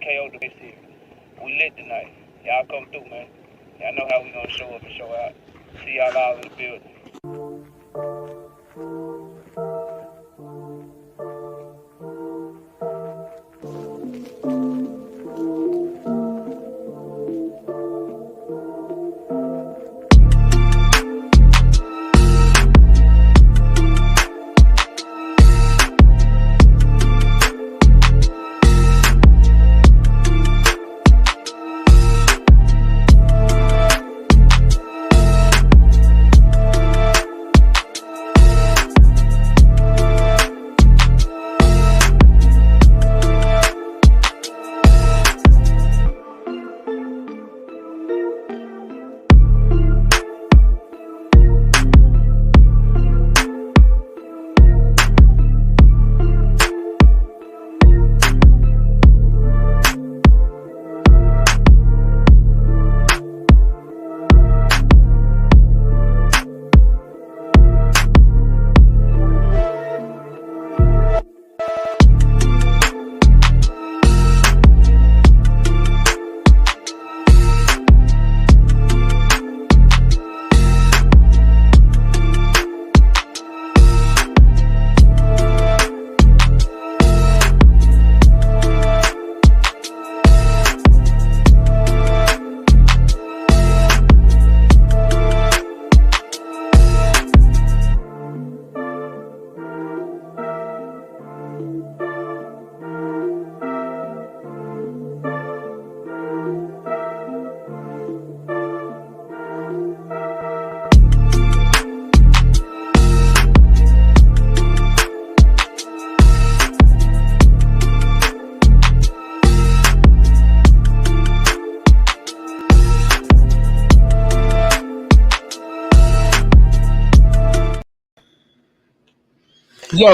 KO the best here. We lit tonight. Y'all come through, man. Y'all know how we gonna show up and show out. See y'all all in the building.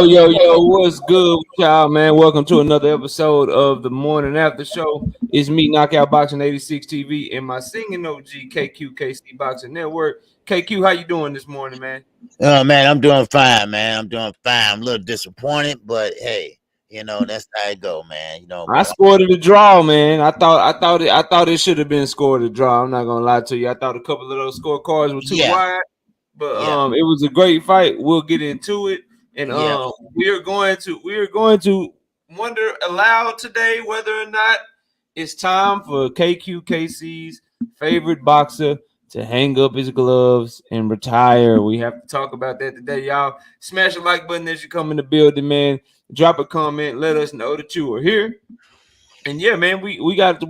Yo, what's good with y'all, man? Welcome to another episode of the Morning After Show. It's me, Knockout Boxing 86 TV, and my singing OG, KQKC Boxing Network. KQ, how you doing this morning, man? Oh, man, I'm doing fine, man. I'm doing fine. I'm a little disappointed, but hey, that's how it go, man. I scored it a draw, man. I thought it should have been scored a draw. I'm not gonna lie to you. I thought a couple of those scorecards were too wide, but it was a great fight. We'll get into it. And we are going to wonder aloud today whether or not it's time for KQKC's favorite boxer to hang up his gloves and retire. We have to talk about that today, y'all. Smash the like button as you come in the building, man. Drop a comment, let us know that you are here. And yeah, man, we got a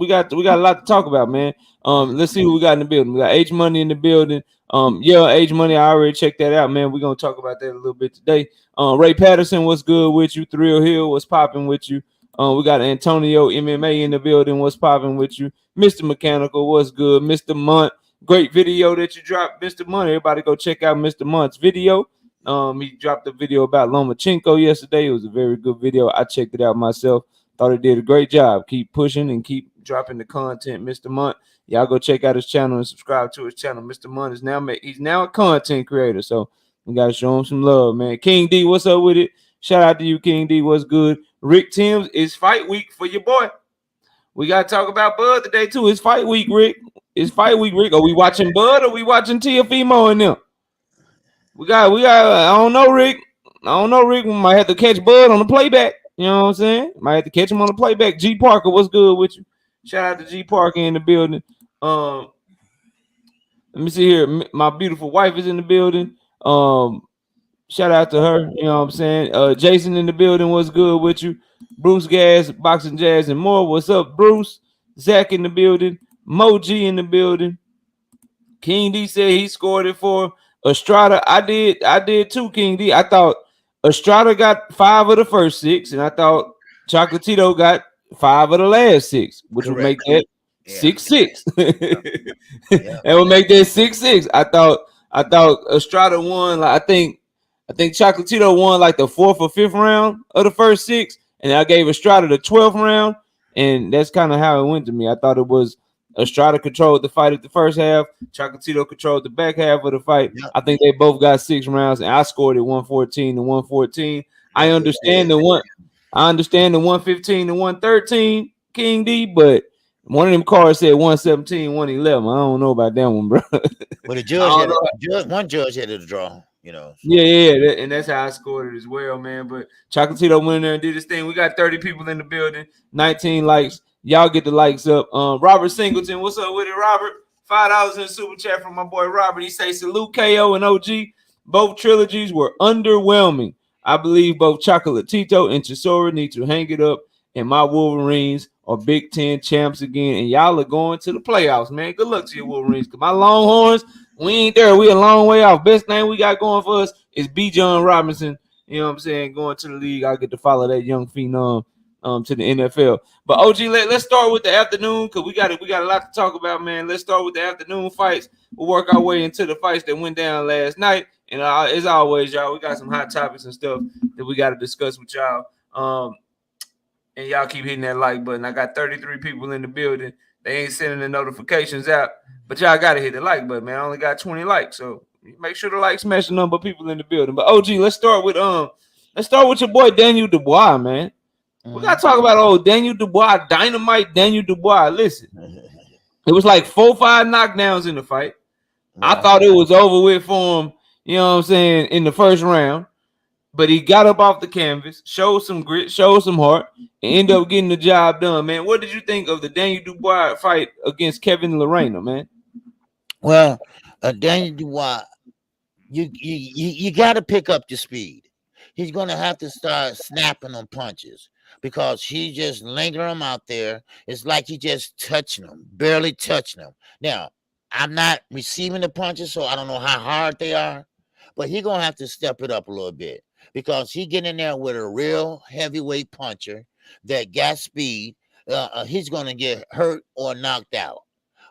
lot to talk about, man. Let's see who we got in the building. We got H Money in the building. H Money, I already checked that out, man. We're gonna talk about that a little bit today. Ray Patterson, what's good with you? Thrill Hill, what's popping with you? We got Antonio MMA in the building, what's popping with you? Mr. Mechanical, what's good? Mr. Munt, great video that you dropped, Mr. Munt. Everybody go check out Mr. Munt's video. He dropped a video about Lomachenko yesterday. It was a very good video. I checked it out myself. Thought he did a great job. Keep pushing and keep dropping the content, Mr. Munt. Y'all go check out his channel and subscribe to his channel. Mr. Munt is now a content creator, so we gotta show him some love, man. King D, what's up with it? Shout out to you, King D. What's good? Rick Timms, it's fight week for your boy. We gotta talk about Bud today too. It's fight week, Rick. It's fight week, Rick. Are we watching Bud or we watching Tiafimo and them? We got. I don't know, Rick. We might have to catch Bud on the playback. You know what I'm saying? Might have to catch him on the playback. G Parker, what's good with you? Shout out to G Parker in the building. Let me see here. My beautiful wife is in the building. Shout out to her. You know what I'm saying? Jason in the building, what's good with you? Bruce Gas, Boxing Jazz, and more. What's up, Bruce? Zach in the building. Moji in the building. King D said he scored it for Estrada. I did too, King D. I thought Estrada got 5 of the first 6, and I thought Chocolatito got 5 of the last 6, which would make that 6-6. That would make that 6-6. I thought Estrada won. Like, I think Chocolatito won like the 4th or 5th round of the first 6, and I gave Estrada the 12th round, and that's kind of how it went to me. I thought it was Estrada controlled the fight at the first half. Chocolatito controlled the back half of the fight. Yep. I think they both got 6 rounds, and I scored it 114 to 114. I understand the 115 to 113 King D, but one of them cards said 117, 111. I don't know about that one, bro. Well, the judge one judge had it a draw, you know. So. Yeah, and that's how I scored it as well, man. But Chocolatito went in there and did his thing. We got 30 people in the building, 19 likes. Y'all get the likes up. Robert Singleton, what's up with it, Robert? $5 in the super chat from my boy Robert. He say salute KO and OG. Both trilogies were underwhelming. I believe both Chocolatito and Chisora need to hang it up, and my Wolverines are Big Ten champs again. And y'all are going to the playoffs, man. Good luck to your Wolverines. Cause my Longhorns, we ain't there. We a long way off. Best thing we got going for us is B. John Robinson. You know what I'm saying? Going to the league. I'll get to follow that young phenom to the NFL. But OG, let's start with the afternoon because we got a lot to talk about, man. Let's start with the afternoon fights. We'll work our way into the fights that went down last night. And as always, y'all, we got some hot topics and stuff that we got to discuss with y'all. And y'all keep hitting that like button. I got 33 people in the building. They ain't sending the notifications out, but y'all got to hit the like button, man. I only got 20 likes, so make sure to like, smash the number of people in the building. But OG, let's start with your boy Daniel Dubois, man. We got to talk about old Daniel Dubois, Dynamite Daniel Dubois. Listen, it was like 4-5 knockdowns in the fight. Yeah. I thought it was over with for him, you know what I'm saying, in the first round. But he got up off the canvas, showed some grit, showed some heart, and ended up getting the job done, man. What did you think of the Daniel Dubois fight against Kevin Lorena, man? Well, Daniel Dubois, you got to pick up your speed. He's going to have to start snapping on punches because he just lingering them out there. It's like he just touching them, barely touching them. Now, I'm not receiving the punches, so I don't know how hard they are, but he's going to have to step it up a little bit because he get in there with a real heavyweight puncher that got speed. He's going to get hurt or knocked out.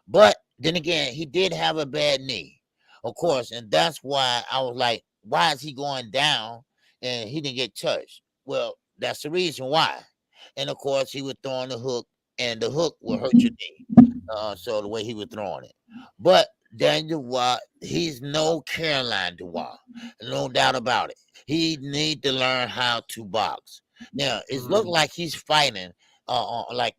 But then again, he did have a bad knee, of course, and that's why I was like, why is he going down and he didn't get touched? Well, that's the reason why. And, of course, he was throwing the hook, and the hook will hurt your knee. So the way he was throwing it. But Daniel Dubois, he's no Caroline Dubois, no doubt about it. He need to learn how to box. Now, it looked like he's fighting like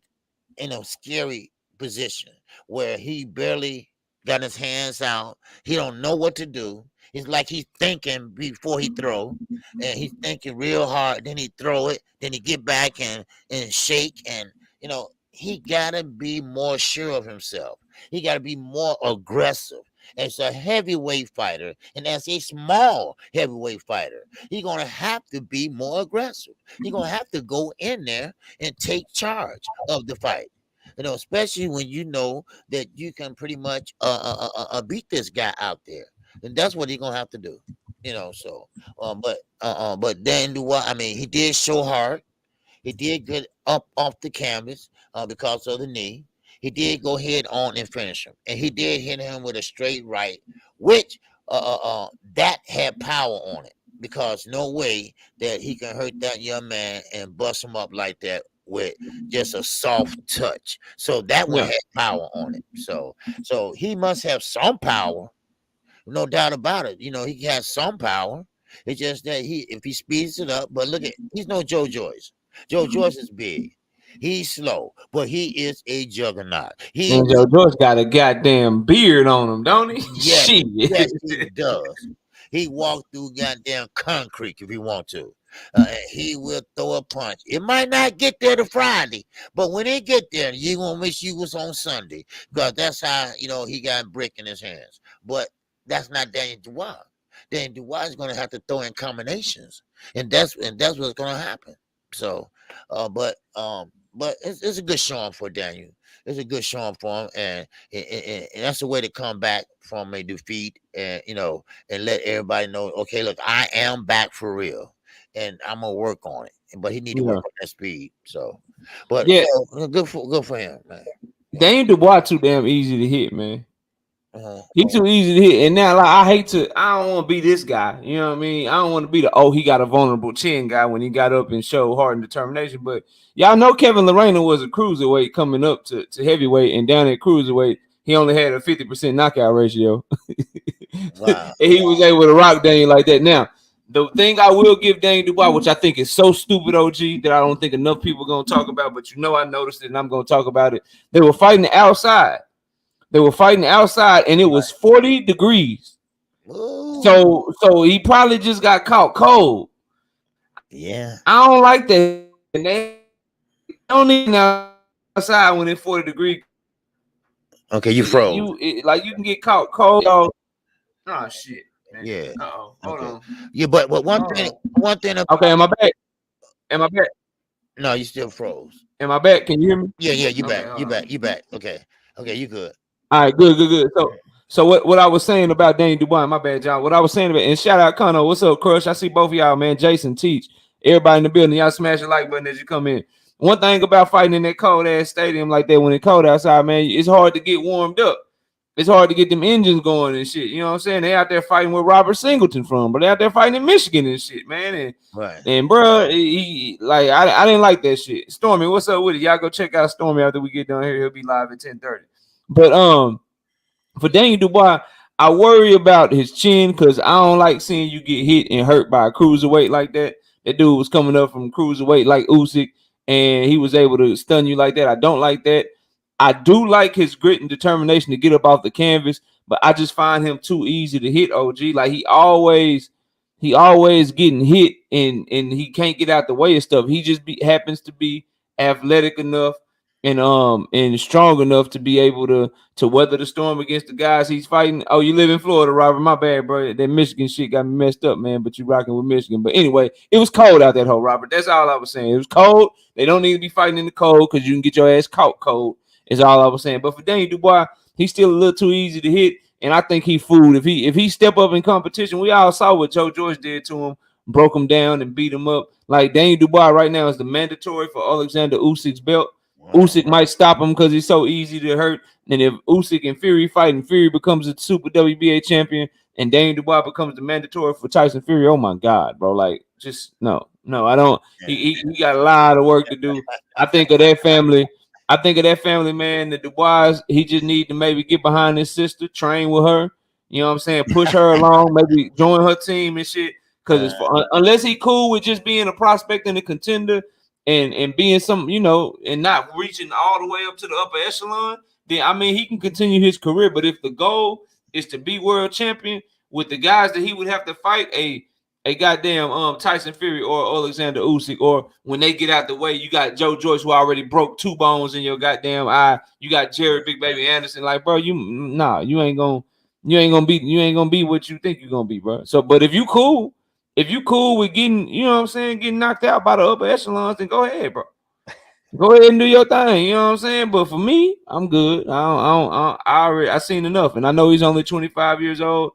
in a scary position where he barely got his hands out. He don't know what to do. It's like he's thinking before he throw, and he's thinking real hard. Then he throw it. Then he get back and shake, and you know he gotta be more sure of himself. He gotta be more aggressive. As a heavyweight fighter, and as a small heavyweight fighter, he's gonna have to be more aggressive. He's gonna have to go in there and take charge of the fight. You know, especially when you know that you can pretty much beat this guy out there. And that's what he's gonna have to do, you know. So, but Dan Dubois, I mean, he did show hard. He did get up off the canvas because of the knee. He did go head on and finish him, and he did hit him with a straight right, which that had power on it. Because no way that he can hurt that young man and bust him up like that with just a soft touch. So that one had power on it. So he must have some power. No doubt about it. You know, he has some power. It's just that if he speeds it up, but look at, he's no Joe Joyce. Joe Joyce is big. He's slow, but he is a juggernaut. And Joe Joyce got a goddamn beard on him, don't he? Yes, yes, he does. He walked through goddamn concrete if he want to. He will throw a punch. It might not get there to Friday, but when it get there, you gonna wish you was on Sunday because that's how he got a brick in his hands. But that's not Daniel Dubois. Daniel Dubois is gonna have to throw in combinations, and that's what's gonna happen. So, but it's a good showing for Daniel. It's a good showing for him, and that's the way to come back from a defeat, and and let everybody know, okay, look, I am back for real, and I'm gonna work on it. But he need to work on that speed. So, but good for him, man. Daniel Dubois too damn easy to hit, man. He's too easy to hit, and now I don't want to be this guy. You know what I mean? I don't want to be he got a vulnerable chin guy when he got up and showed heart and determination. But y'all know Kevin Lorena was a cruiserweight coming up to heavyweight, and down at cruiserweight he only had a 50% knockout ratio. Wow. And he was able to rock Daniel like that. Now The thing I will give Dane Dubois, which I think is so stupid, OG, that I don't think enough people are gonna talk about, but I noticed it and I'm gonna talk about it. They were fighting outside. And it was 40 degrees. Ooh. So he probably just got caught cold. Yeah. I don't like that. And they don't even outside when it's 40 degrees. Okay, you froze. You can get caught cold. Oh shit. Man. Yeah. Hold on. Yeah, but one thing. Okay, am I back? No, you still froze. Am I back? Can you hear me? Yeah, you back. You back. Okay, you good. All right, good. So what I was saying about Dane Dubois, my bad, John. What I was saying about, and shout out Connor. What's up, Crush? I see both of y'all, man. Jason, Teach, everybody in the building. Y'all smash the like button as you come in. One thing about fighting in that cold ass stadium like that when it's cold outside, man, it's hard to get warmed up. It's hard to get them engines going and shit. You know what I'm saying? They out there fighting where Robert Singleton from, but they out there fighting in Michigan and shit, man. And bro, I didn't like that shit. Stormy, what's up with it? Y'all go check out Stormy after we get done here. He'll be live at 10:30. But for Dane Dubois, I worry about his chin because I don't like seeing you get hit and hurt by a cruiserweight like that. That dude was coming up from cruiserweight like Usyk, and he was able to stun you like that. I don't like that. I do like his grit and determination to get up off the canvas, but I just find him too easy to hit, OG. Like he always getting hit and he can't get out the way of stuff. He just happens to be athletic enough and strong enough to be able to weather the storm against the guys he's fighting. Oh, you live in Florida, Robert. My bad, bro. That Michigan shit got me messed up, man. But you rocking with Michigan. But anyway, it was cold out that hole, Robert. That's all I was saying. It was cold. They don't need to be fighting in the cold because you can get your ass caught cold. Is all I was saying. But for Dane Dubois, he's still a little too easy to hit, and I think he fooled. If he step up in competition, we all saw what Joe George did to him, broke him down and beat him up. Like Dane Dubois right now is the mandatory for Alexander Usyk's belt. Usyk might stop him because he's so easy to hurt. And if Usyk and Fury fight and Fury becomes a super WBA champion and Dane Dubois becomes the mandatory for Tyson Fury, oh my God, bro. Like, just no, I don't. He got a lot of work to do. I think of that family, man. The Dubois, he just need to maybe get behind his sister, train with her. You know what I'm saying? Push her along, maybe join her team and shit. Because unless he cool with just being a prospect and a contender, and being some, and not reaching all the way up to the upper echelon, then I mean he can continue his career. But if the goal is to be world champion with the guys that he would have to fight, a goddamn Tyson Fury or Alexander Usyk, or when they get out the way, you got Joe Joyce who already broke 2 bones in your goddamn eye. You got Jared Big Baby Anderson. Like, bro, you ain't gonna be what you think you're gonna be, bro. So, but if you cool with getting, getting knocked out by the upper echelons, then go ahead, bro. Go ahead and do your thing. You know what I'm saying? But for me, I'm good. I seen enough, and I know he's only 25 years old.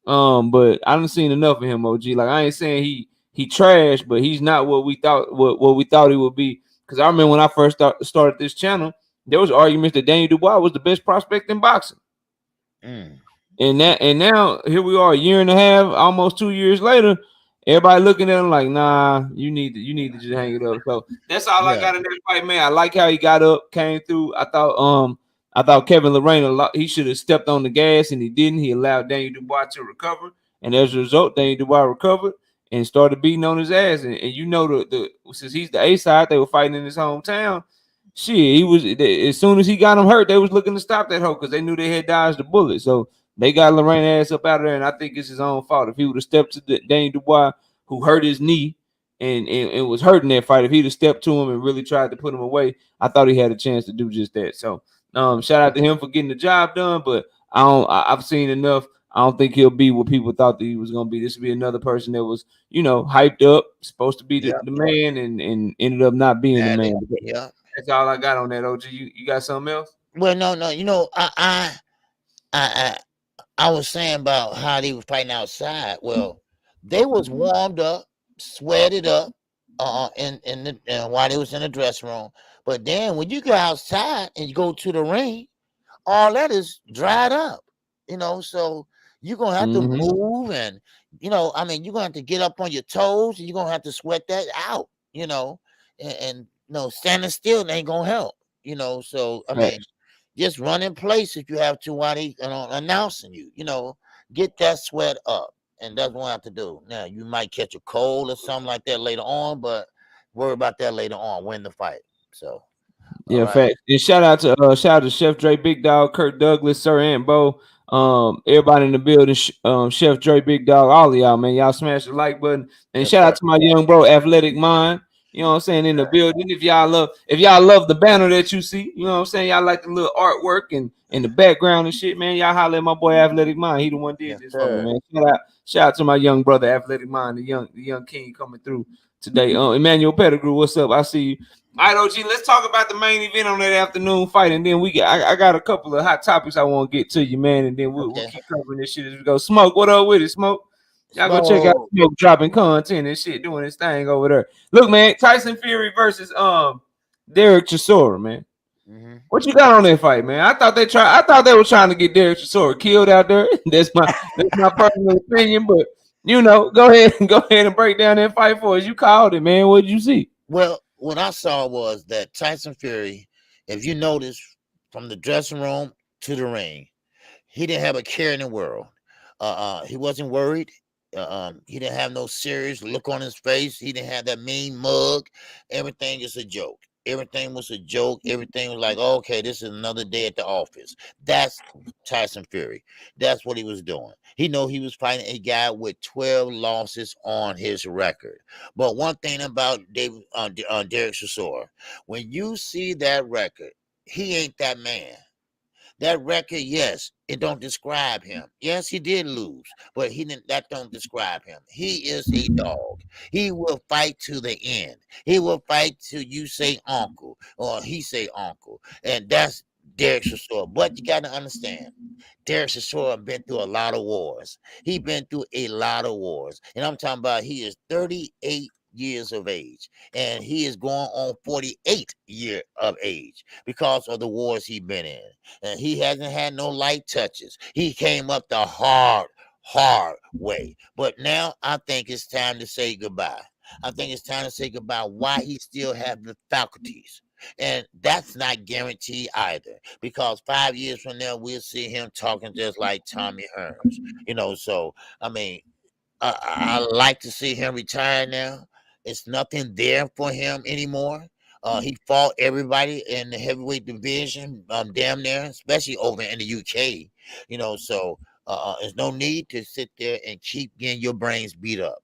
But I done seen enough of him, OG. Like, I ain't saying he trash, but he's not what we thought he would be. Because I remember when I first started this channel, there was arguments that Daniel Dubois was the best prospect in boxing. And now here we are, a year and a half, almost 2 years later. Everybody looking at him like, nah, you need to just hang it up. So that's all I got in that fight, man. I like how he got up, came through. I thought Kevin Lorraine, he should have stepped on the gas, and he didn't. He allowed Daniel Dubois to recover, and as a result, Daniel Dubois recovered and started beating on his ass. And since he's the A side, they were fighting in his hometown. Shit, as soon as he got him hurt, they was looking to stop that hoe because they knew they had dodged the bullet. So they got Lorraine ass up out of there, and I think it's his own fault. If he would have stepped to Daniel Dubois, who hurt his knee and was hurting that fight, if he'd have stepped to him and really tried to put him away, I thought he had a chance to do just that. So shout out to him for getting the job done, but I've seen enough. I don't think he'll be what people thought that he was going to be. This would be another person that was, hyped up, supposed to be the man, and ended up not being the man. Yeah, that's all I got on that, OG. You got something else? Well, no. I was saying about how they was fighting outside. Well, they was warmed up, sweated up, while they was in the dressing room. But then when you go outside and you go to the ring, all that is dried up. So you're gonna have to move, and you're gonna have to get up on your toes, and you're gonna have to sweat that out. And standing still ain't gonna help. So I mean. Just run in place if you have to while they announcing you. Get that sweat up. and that's what I have to do. Now you might catch a cold or something like that later on, but worry about that later on. Win the fight. So, all Yeah, right. fact. And shout out to Chef Dre, Big Dog, Kurt Douglas, Sir Aunt Bo, everybody in the building, Chef Dre, Big Dog, all of y'all, man. Y'all smash the like button. And Yes, shout out sir. to my young bro, Athletic Mind. You know what I'm saying, in the building. If y'all love the banner that you see, you know what I'm saying, y'all like the little artwork and the background and shit, man. Y'all holler at my boy Athletic Mind. He the one did Yes, this for me, sir. man. Shout out to my young brother, Athletic Mind, the young king coming through today. Emmanuel Pettigrew, what's up? I see you. All right, OG, let's talk about the main event on that afternoon fight, and then I got a couple of hot topics I want to get to you, man, and then we'll Okay. keep covering this shit as we go. Smoke, what up with it, Smoke? Y'all go check out Smoke. Smoke dropping content and shit, doing his thing over there. Look, man, Tyson Fury versus Derek Chisora, man. Mm-hmm. What you got on that fight, man? I thought they were trying to get Derek Chisora killed out there. That's my personal opinion, but you know, go ahead and break down that fight for us. You called it, man. What did you see? Well, what I saw was that Tyson Fury, if you notice, from the dressing room to the ring, he didn't have a care in the world. He wasn't worried. He didn't have no serious look on his face. He didn't have that mean mug. Everything is a joke. Everything was a joke. Everything was like, okay, this is another day at the office. That's Tyson Fury. That's what he was doing. He know he was fighting a guy with 12 losses on his record. But one thing about Derek Chisora, when you see that record, he ain't that man. That record, yes, it don't describe him. Yes, he did lose, but he didn't. That don't describe him. He is a dog. He will fight to the end. He will fight till you say uncle or he say uncle, and that's Derek Chisora. But you got to understand, Derek Chisora been through a lot of wars. He been through a lot of wars, and I'm talking about he is 38 years of age, and he is going on 48 year of age because of the wars he been in. And he hasn't had no light touches. He came up the hard way. But now I think it's time to say goodbye. I think it's time to say goodbye. Why he still have the faculties. And that's not guaranteed either, because 5 years from now we'll see him talking just like Tommy Hearns. So I mean, I like to see him retire now. It's nothing there for him anymore. He fought everybody in the heavyweight division, damn near, especially over in the UK. So there's no need to sit there and keep getting your brains beat up.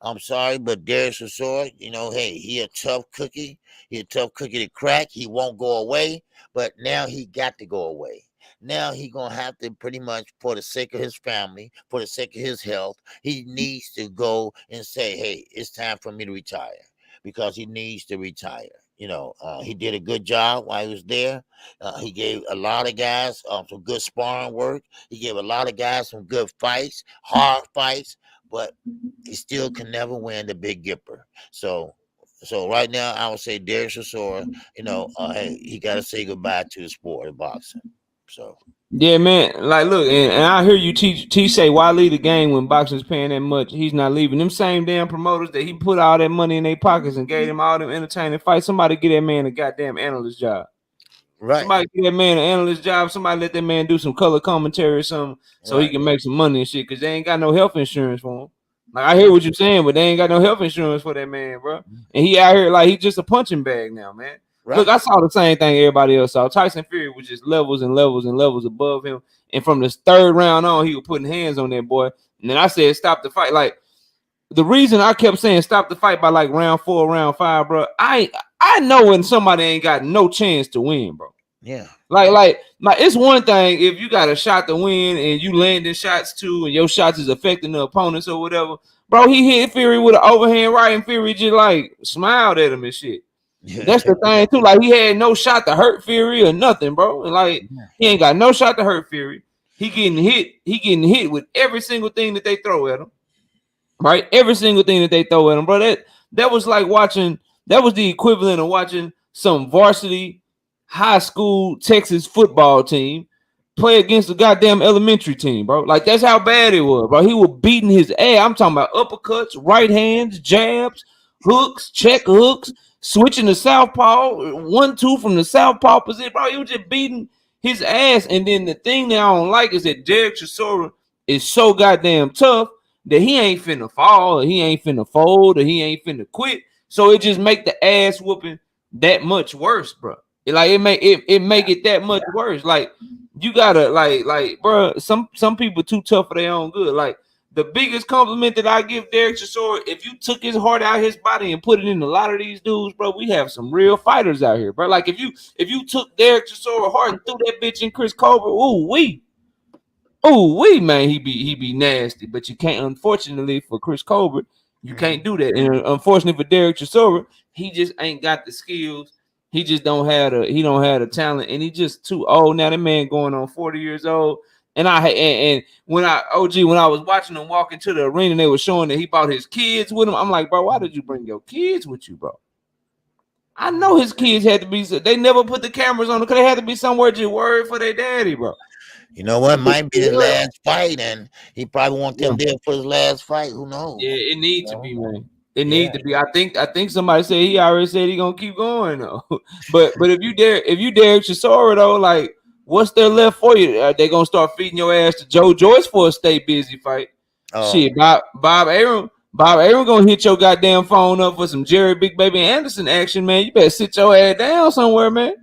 I'm sorry, but Darius Chisora, hey, he a tough cookie. He a tough cookie to crack. He won't go away, but now he got to go away. Now he gonna have to pretty much, for the sake of his family, for the sake of his health, he needs to go and say, hey, it's time for me to retire, because he needs to retire. He did a good job while he was there. He gave a lot of guys some good sparring work. He gave a lot of guys some good fights, hard fights, but he still can never win the Big Gipper. So right now, I would say Derek Chisora, hey, he got to say goodbye to the sport of boxing. So Yeah, man. Like, look, and I hear you T say, why leave the game when boxing's paying that much? He's not leaving. Them same damn promoters that he put all that money in their pockets and gave them all them entertaining fights. Somebody get that man a goddamn analyst job. right. Somebody get that man an analyst job. Somebody let that man do some color commentary or something so he can make some money and shit, because they ain't got no health insurance for him. Like, I hear what you're saying, but they ain't got no health insurance for that man, bro. And he out here like he's just a punching bag now, man. Right. Look, I saw the same thing everybody else saw. Tyson Fury was just levels and levels and levels above him. And from the third round on, he was putting hands on that boy. And then I said, stop the fight. Like, the reason I kept saying stop the fight by like round 4, round 5, bro, I know when somebody ain't got no chance to win, bro. Yeah. Like it's one thing if you got a shot to win and you landing shots too, and your shots is affecting the opponents or whatever. Bro, he hit Fury with an overhand right, and Fury just like smiled at him and shit. Yeah. That's the thing too. Like, he had no shot to hurt Fury or nothing, bro. And like, he ain't got no shot to hurt Fury. He getting hit with every single thing that they throw at him. Right? Every single thing that they throw at him, bro. That was like watching, that was the equivalent of watching some varsity high school Texas football team play against a goddamn elementary team, bro. Like, that's how bad it was, bro. He was beating his ass. I'm talking about uppercuts, right hands, jabs, hooks, check hooks, switching to southpaw, 1-2 from the southpaw position, bro. He was just beating his ass. And then the thing that I don't like is that Derek Chisora is so goddamn tough that he ain't finna fall, or he ain't finna fold, or he ain't finna quit. So it just make the ass whooping that much worse, bro. It make it that much worse. Like you gotta like bro. Some people too tough for their own good. Like the biggest compliment that I give Derek Chisora, if you took his heart out of his body and put it in a lot of these dudes, bro, we have some real fighters out here, bro. Like if you took Derek Chisora heart and threw that bitch in Chris Colbert, man, he be nasty. But you can't, unfortunately for Chris Colbert, you can't do that. And unfortunately for Derek Chisora, he just ain't got the skills. He just don't have the talent, and he just too old now. That man going on 40 years old. And when I was watching him walk into the arena, they were showing that he brought his kids with him. I'm like, bro, why did you bring your kids with you, bro? I know his kids had to be. They never put the cameras on because they had to be somewhere just worried for their daddy, bro. You know what? Might be the last fight, and he probably want them there for his last fight. Who knows? Yeah, it needs to be, man. It needs to be. I think somebody said he already said he gonna keep going though. but if you Derek Chisora though, like what's there left for you? Are they gonna start feeding your ass to Joe Joyce for a stay busy fight? Shit, Bob Arum gonna hit your goddamn phone up for some Jerry Big Baby Anderson action, man. You better sit your ass down somewhere, man.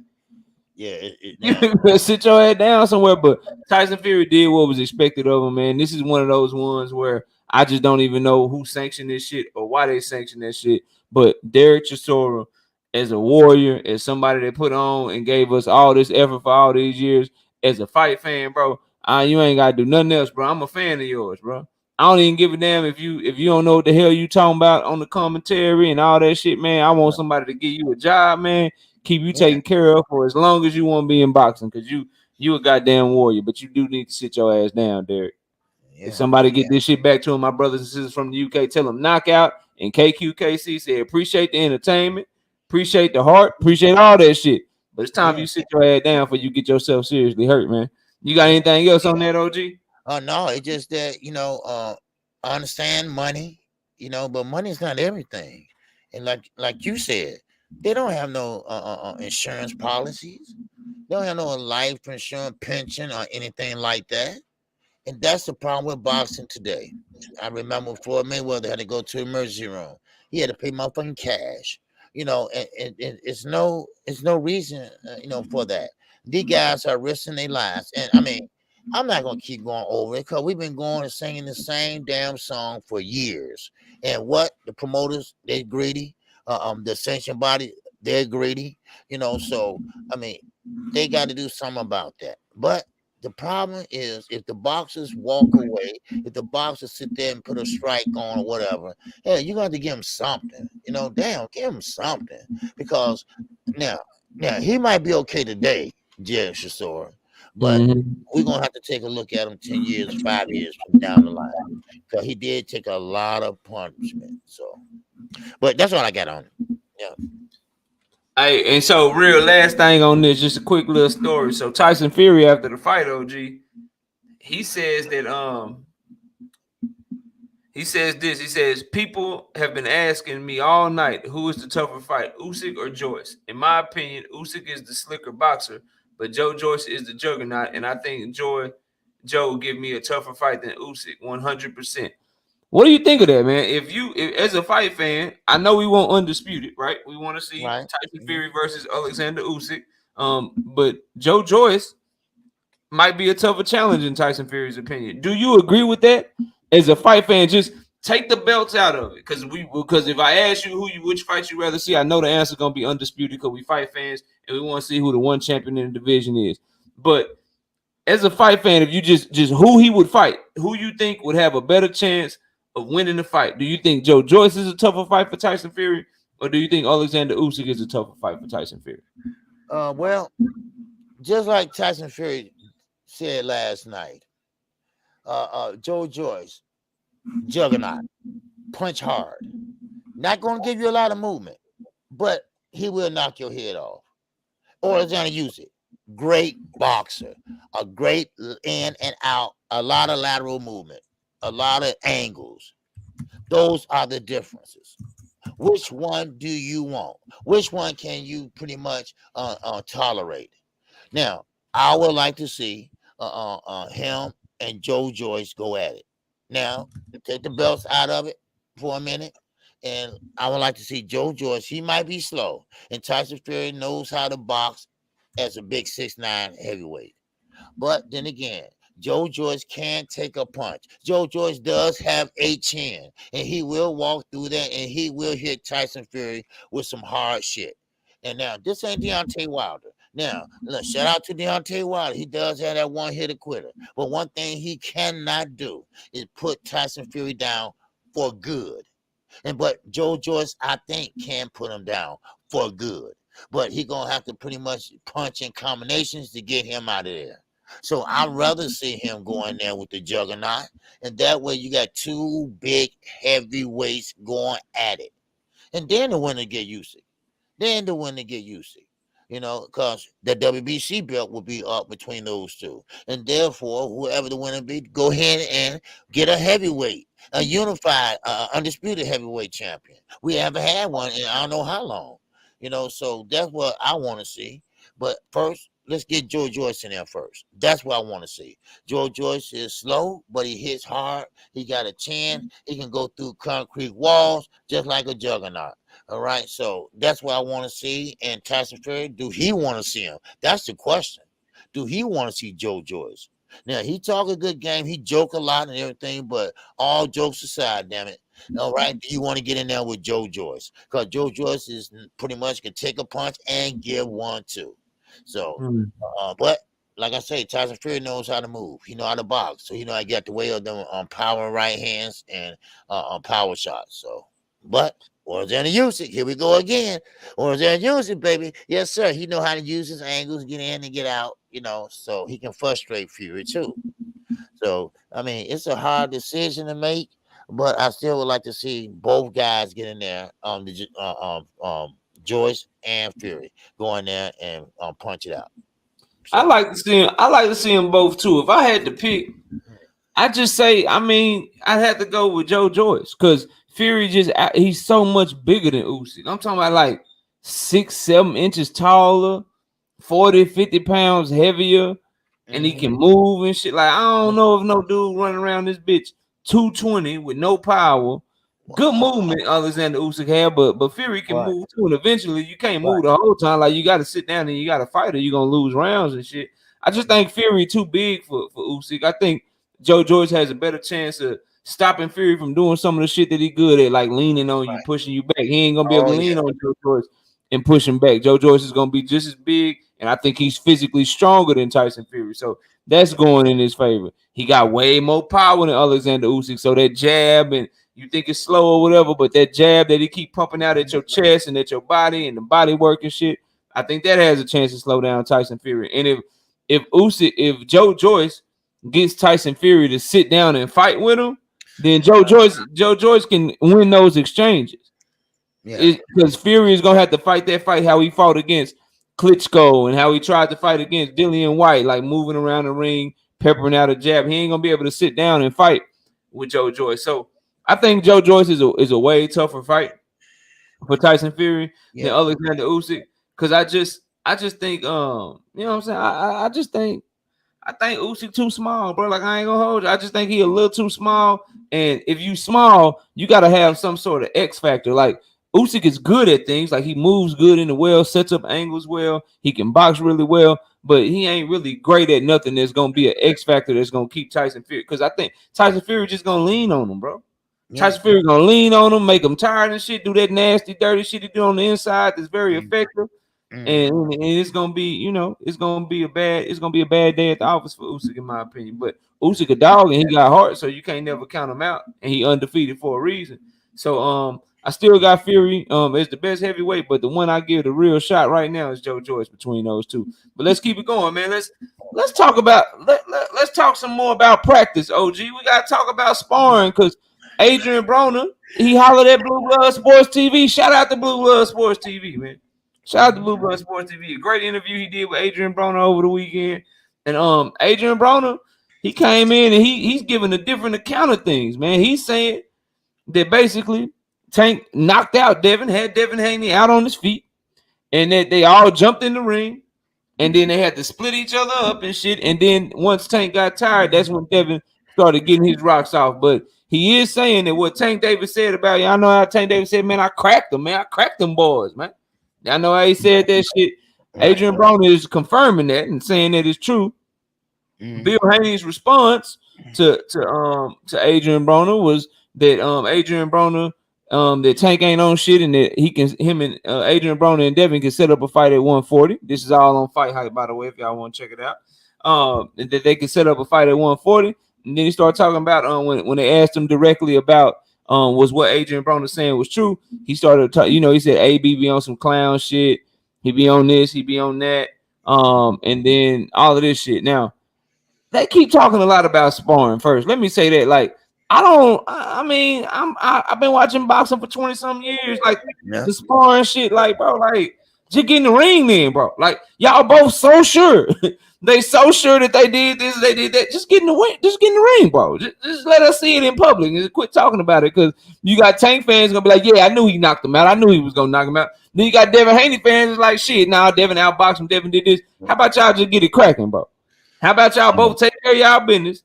Yeah, you better sit your ass down somewhere. But Tyson Fury did what was expected of him, man. This is one of those ones where I just don't even know who sanctioned this shit or why they sanctioned that shit. But Derek Chisora, as a warrior, as somebody that put on and gave us all this effort for all these years, as a fight fan, bro, you ain't gotta do nothing else, bro. I'm a fan of yours, bro. I don't even give a damn if you don't know what the hell you talking about on the commentary and all that shit, man. I want somebody to give you a job, man. Keep you taken care of for as long as you want to be in boxing, because you a goddamn warrior, but you do need to sit your ass down, Derek. If somebody get this shit back to him, my brothers and sisters from the UK, tell them knockout and KQKC say appreciate the entertainment, appreciate the heart, appreciate all that shit. But it's time you sit your ass down before you get yourself seriously hurt, man. You got anything else on that, OG? No, it's just that, I understand money, but money's not everything. And like you said, they don't have no insurance policies. They don't have no life insurance, pension, or anything like that. And that's the problem with boxing today. I remember Floyd Mayweather had to go to emergency room. He had to pay motherfucking cash. And it's no reason, for that. These guys are risking their lives. And I mean, I'm not gonna keep going over it because we've been going and singing the same damn song for years. And what the promoters, they're greedy. The sanction body, they're greedy. So I mean, they got to do something about that. But the problem is if the boxers walk away, if the boxers sit there and put a strike on or whatever, hey, you got to give them something. Damn, give them something. Because now he might be okay today, Jerry Chisora, but we're gonna have to take a look at him 10 years, 5 years from down the line. Because he did take a lot of punishment. So, but that's all I got on it. Yeah. Hey, and so real last thing on this, just a quick little story. So Tyson Fury after the fight, OG, he says that he says this. He says people have been asking me all night who is the tougher fight, Usyk or Joyce. In my opinion, Usyk is the slicker boxer, but Joe Joyce is the juggernaut, and I think Joe will give me a tougher fight than Usyk, 100%. What do you think of that, man? If as a fight fan, I know we want undisputed, right? We want to see Tyson Fury versus Alexander Usyk. But Joe Joyce might be a tougher challenge in Tyson Fury's opinion. Do you agree with that? As a fight fan, just take the belts out of it. Because if I ask you which fight you rather see, I know the answer is gonna be undisputed because we fight fans and we want to see who the one champion in the division is. But as a fight fan, if you just who he would fight, who you think would have a better chance of winning the fight? Do you think Joe Joyce is a tougher fight for Tyson Fury, or do you think Alexander Usyk is a tougher fight for Tyson Fury? Well, just like Tyson Fury said last night, Joe Joyce, juggernaut, punch hard, not going to give you a lot of movement, but he will knock your head off. Alexander Usyk, great boxer, a great in and out, a lot of lateral movement, a lot of angles. Those are the differences. Which one do you want? Which one can you pretty much tolerate? Now, I would like to see him and Joe Joyce go at it. Now, take the belts out of it for a minute. And I would like to see Joe Joyce. He might be slow. And Tyson Fury knows how to box as a big 6'9" heavyweight. But then again, Joe Joyce can take a punch. Joe Joyce does have a chin, and he will walk through that, and he will hit Tyson Fury with some hard shit. And now, this ain't Deontay Wilder. Now, look, shout out to Deontay Wilder. He does have that one-hitter quitter. But one thing he cannot do is put Tyson Fury down for good. But Joe Joyce, I think, can put him down for good. But he gonna have to pretty much punch in combinations to get him out of there. So I'd rather see him go in there with the juggernaut, and that way you got two big heavyweights going at it, and then the winner get used. Because the WBC belt will be up between those two. And therefore, whoever the winner be, go ahead and get a heavyweight, a unified, undisputed heavyweight champion. We haven't had one in I don't know how long. So that's what I want to see. But first, let's get Joe Joyce in there first. That's what I want to see. Joe Joyce is slow, but he hits hard. He got a chin. He can go through concrete walls just like a juggernaut. All right, so that's what I want to see. And Tyson Fury, do he want to see him? That's the question. Do he want to see Joe Joyce? Now, he talk a good game. He joke a lot and everything, but all jokes aside, damn it. All right, do you want to get in there with Joe Joyce? Because Joe Joyce is pretty much can take a punch and give one too. So, but like I say, Tyson Fury knows how to move. He know how to box. So he know how to get the way of them on power right hands and on power shots. So, but Orange Usyk, here we go again. Orange Usyk, baby. Yes, sir. He know how to use his angles, get in and get out, so he can frustrate Fury too. So, I mean, it's a hard decision to make, but I still would like to see both guys get in there, Joyce and Fury, go in there and punch it out. So, I like to see them both too. If I had to pick, I just say, I'd have to go with Joe Joyce because Fury he's so much bigger than Usyk. I'm talking about like 6-7 inches taller, 40-50 pounds heavier, and he can move and shit. Like, I don't know if no dude running around this bitch 220 with no power. Good movement Alexander Usyk had, but Fury can move too, and eventually you can't move the whole time. Like, you got to sit down and you got to fight or you're going to lose rounds and shit. I just think Fury too big for Usyk. I think Joe Joyce has a better chance of stopping Fury from doing some of the shit that he good at, like leaning on you, pushing you back. He ain't gonna be able to lean on Joe Joyce and push him back. Joe Joyce is gonna be just as big, and I think he's physically stronger than Tyson Fury. So that's going in his favor. He got way more power than Alexander Usyk. So that jab, and you think it's slow or whatever, but that jab that he keep pumping out at your chest and at your body and the body work and shit, I think that has a chance to slow down Tyson Fury. And if Joe Joyce gets Tyson Fury to sit down and fight with him, then Joe Joyce can win those exchanges. Yeah, because Fury is gonna have to fight that fight how he fought against Klitschko and how he tried to fight against Dillian White, like moving around the ring, peppering out a jab. He ain't gonna be able to sit down and fight with Joe Joyce. So I think Joe Joyce is a way tougher fight for Tyson Fury than Alexander Usyk. Because I just think you know what I'm saying? I think Usyk too small, bro. Like, I ain't gonna hold you. I just think he a little too small. And if you small, you gotta have some sort of X factor. Like, Usyk is good at things. Like, he moves good in the well, sets up angles well. He can box really well, but he ain't really great at nothing that's gonna be an X factor that's gonna keep Tyson Fury. Because I think Tyson Fury just gonna lean on him, bro. Tyson Fury gonna lean on him, make him tired and shit. Do that nasty, dirty shit he do on the inside that's very effective. And it's gonna be, it's gonna be a bad day at the office for Usyk, in my opinion. But Usyk a dog and he got heart, so you can't never count him out. And he undefeated for a reason. So I still got Fury as the best heavyweight, but the one I give the real shot right now is Joe Joyce between those two. But let's keep it going, man. Let's talk about let's talk some more about practice, OG. We gotta talk about sparring because Adrian Broner, he hollered at Blue Blood Sports TV. Shout out to Blue Blood Sports TV, man. Shout out to Blue Blood Sports TV. A great interview he did with Adrian Broner over the weekend. And Adrian Broner, he came in and he's giving a different account of things, man. He's saying that basically Tank knocked out had Devin Haney out on his feet, and that they all jumped in the ring, and then they had to split each other up and shit. And then once Tank got tired, that's when Devin started getting his rocks off. But he is saying that what Tank Davis said about y'all know how Tank Davis said, man, I cracked them, man. I cracked them boys, man. Y'all know how he said that shit. Adrian Broner is confirming that and saying that it's true. Bill Haney's response to Adrian Broner was that Adrian Broner that Tank ain't on shit and that him and Adrian Broner and Devin can set up a fight at 140. This is all on Fight Hype, by the way, if y'all want to check it out. And that they can set up a fight at 140. And then he started talking about when they asked him directly about was what Adrian Broner saying was true. He started he said AB be on some clown shit. He be on this, he be on that. And then all of this shit. Now, they keep talking a lot about sparring first. Let me say that, like, I've been watching boxing for 20-some years. Like, the sparring shit, like, bro, like, just get in the ring then, bro. Like, y'all both so sure. They so sure that they did this, they did that. Just get in the ring, bro. Just let us see it in public and quit talking about it, because you got Tank fans gonna be like, yeah, I knew he knocked him out. I knew he was gonna knock him out. Then you got Devin Haney fans like, shit, nah, Devin outboxed him. Devin did this. How about y'all just get it cracking, bro? How about y'all both take care of y'all business